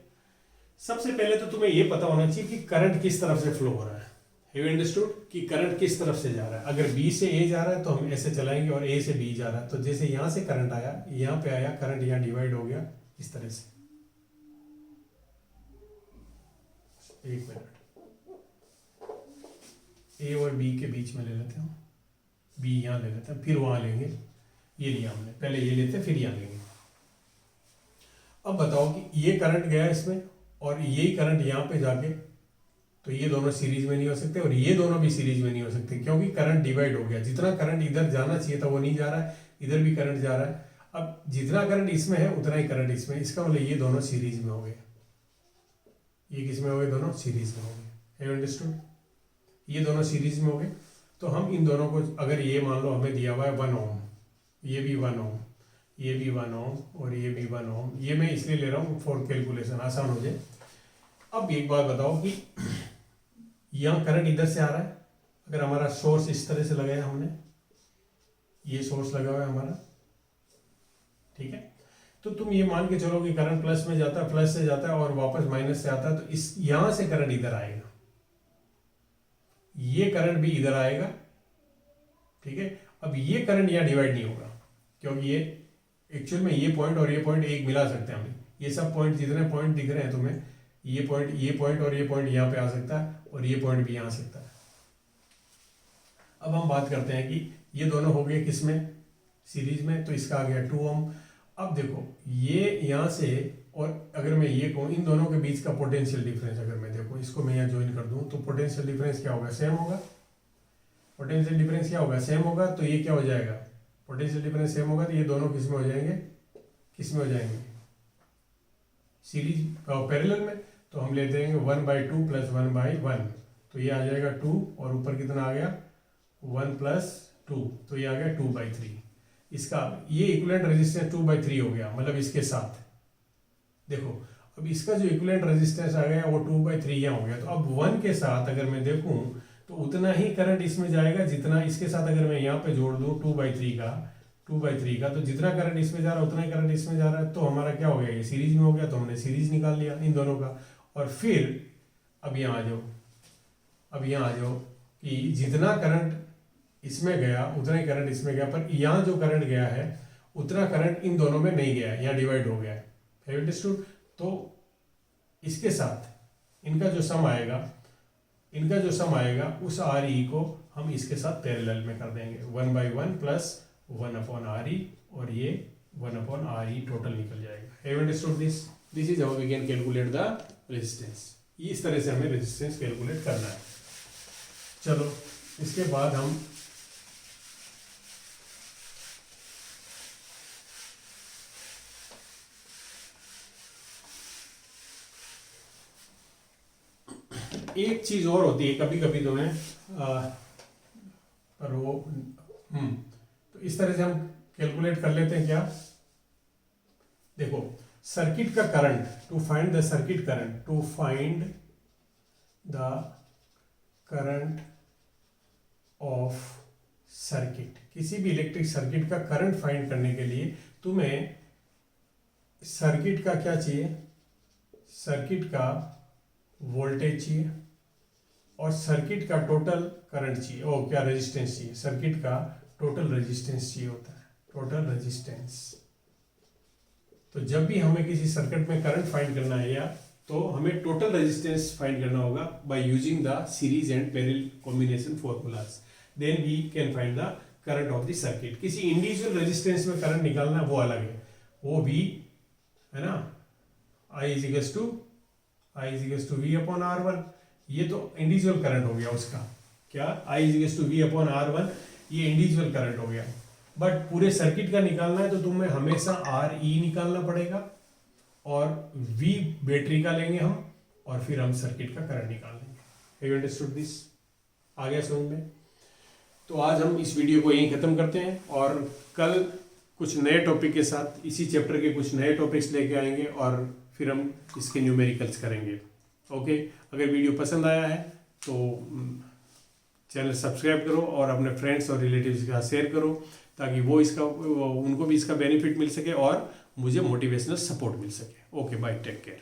A: सबसे पहले तो तुम्हें ये पता होना चाहिए कि करंट किस तरफ से फ्लो हो रहा है। हैव यू अंडरस्टूड कि करंट किस तरफ से जा रहा है? अगर बी से ए जा रहा है तो हम ऐसे चलाएंगे, और ए से बी जा रहा है तो जैसे यहां से करंट आया, यहां पे आया, करंट यहां डिवाइड हो गया इस तरह से। एक मिनट, ए और बी के बीच में ले लेते हैं, बी यहां ले लेते हैं, फिर वहां लेंगे, ये लिया हमने, पहले ये लेते हैं फिर यहां लेंगे। अब बताओ कि ये करंट गया इसमें, और यही करंट यहां पे जाके, तो ये दोनों सीरीज में नहीं हो सकते, और ये दोनों भी सीरीज में नहीं हो सकते, क्योंकि करंट डिवाइड हो गया। जितना करंट इधर जाना चाहिए था वो नहीं जा रहा है, इधर भी करंट जा रहा है। अब जितना करंट इसमें है उतना ही करंट इसमें, इसका मतलब ये दोनों सीरीज में हो गए। ये किस में हो गए? दोनों सीरीज में हो गए। Have understood? ये दोनों सीरीज में हो गए। तो हम इन दोनों को, अगर ये मान लो हमें दिया हुआ है 1 ओम, ये भी 1 ओम, ये भी 1 ओम, और ये भी 1 ओम, ये मैं इसलिए ले रहा हूँ फॉर कैलकुलेशन आसान हो जाए। अब एक बात बताओ कि यहाँ करंट इधर से आ रहा है, अगर हमारा सोर्स इस तरह से लगाया हमने, ये सोर्स लगा हुआ है हमारा, ठीक है, तो तुम ये मान के चलो कि करंट प्लस में जाता है, प्लस से जाता है और वापस माइनस से आता है, तो इस यहां से करंट इधर आएगा, ये करंट भी इधर आएगा। ठीक है, अब ये करंट यहां डिवाइड नहीं होगा, क्योंकि ये एक्चुअल में ये पॉइंट और ये पॉइंट एक मिला सकते हैं हम। ये सब पॉइंट, जितने पॉइंट दिख रहे हैं तुम्हें, ये पॉइंट और ये पॉइंट यहाँ पे आ सकता है, और ये पॉइंट भी यहाँ आ सकता है। अब हम बात करते हैं कि ये दोनों हो गए किसमें? सीरीज में, तो इसका आ गया 2 ओम। अब देखो ये यहाँ से, और अगर मैं ये कहूँ इन दोनों के बीच का पोटेंशियल डिफरेंस, अगर मैं देखो इसको मैं यहाँ ज्वाइन कर दूँ, तो पोटेंशियल डिफरेंस क्या होगा? सेम होगा। पोटेंशियल डिफरेंस क्या होगा? सेम होगा। तो ये क्या हो जाएगा? पोटेंशियल डिफरेंस सेम होगा, तो ये दोनों किस में हो जाएंगे? किस में हो जाएंगे? सीरीज पैरेलल में। तो हम ले देंगे 1/2 + 1/1, तो ये आ जाएगा 2, और ऊपर कितना आ गया? 1 + 2, तो ये आ गया 2/3। इसका ये इक्विवेलेंट रेजिस्टेंस 2/3 हो गया, मतलब इसके साथ देखो, अब इसका जो इक्विवेलेंट रेजिस्टेंस आ गया वो 2/3 यहाँ हो गया। तो अब 1 के साथ अगर मैं देखूं तो उतना ही करंट इसमें जाएगा जितना इसके साथ, अगर मैं यहाँ पे जोड़ दूं 2/3 का, तो जितना करंट इसमें जा रहा है उतना ही करंट इसमें जा रहा है। तो हमारा क्या हो गया? ये सीरीज में हो गया, तो हमने सीरीज निकाल लिया इन दोनों का। और फिर अब यहाँ आ जाओ कि जितना करंट इसमें गया उतना ही करंट इसमें गया, पर यहाँ जो करंट गया है उतना करंट इन दोनों में नहीं गया है, यहाँ डिवाइड हो गया है। Have understood? तो इसके साथ इनका जो सम आएगा उस आर ई को हम इसके साथ पैरेलल में कर देंगे, 1/1 + 1/RE, और ये 1/RE टोटल निकल जाएगा। Have understood this? This is how we can calculate the resistance. इस तरह से हमें रेजिस्टेंस कैलकुलेट करना है। चलो इसके बाद हम एक चीज और होती है कभी कभी तुम्हें पर वो तो इस तरह से हम कैलकुलेट कर लेते हैं क्या, देखो सर्किट का current, to find the circuit current, to find the current of circuit, किसी भी इलेक्ट्रिक सर्किट का करंट फाइंड करने के लिए तुम्हें सर्किट का क्या चाहिए, सर्किट का वोल्टेज चाहिए और सर्किट का टोटल करंट चाहिए, ओ क्या रेजिस्टेंस चाहिए, सर्किट का टोटल रेजिस्टेंस चाहिए होता है, टोटल रेजिस्टेंस। तो जब भी हमें किसी सर्किट में करंट फाइंड करना है या तो हमें टोटल रेजिस्टेंस फाइंड करना होगा by using the series and parallel combination formulas, then we can find the current of the circuit. किसी इंडिविजुअल रेजिस्टेंस में करंट निकालना वो अलग है, वो भी है ना, I is to V upon R1, ये तो इंडिविजुअल करंट हो गया उसका, क्या I is to V upon R1, ये इंडिविजुअल करंट हो गया। बट पूरे सर्किट का निकालना है तो तुम्हें हमेशा RE निकालना पड़ेगा और V बैटरी का लेंगे हम और फिर हम सर्किट का करंट निकाल लेंगे। Have you understood this? आ गया समझ में? तो आज हम इस वीडियो को यहीं खत्म करते हैं और कल कुछ नए टॉपिक के साथ इसी चैप्टर के कुछ नए टॉपिक्स लेके आएंगे और फिर हम इसके न्यूमेरिकल्स करेंगे। ओके, अगर वीडियो पसंद आया है तो चैनल सब्सक्राइब करो और अपने फ्रेंड्स और रिलेटिव्स के साथ शेयर करो ताकि उनको भी इसका बेनिफिट मिल सके और मुझे मोटिवेशनल सपोर्ट मिल सके। Okay, bye, take care.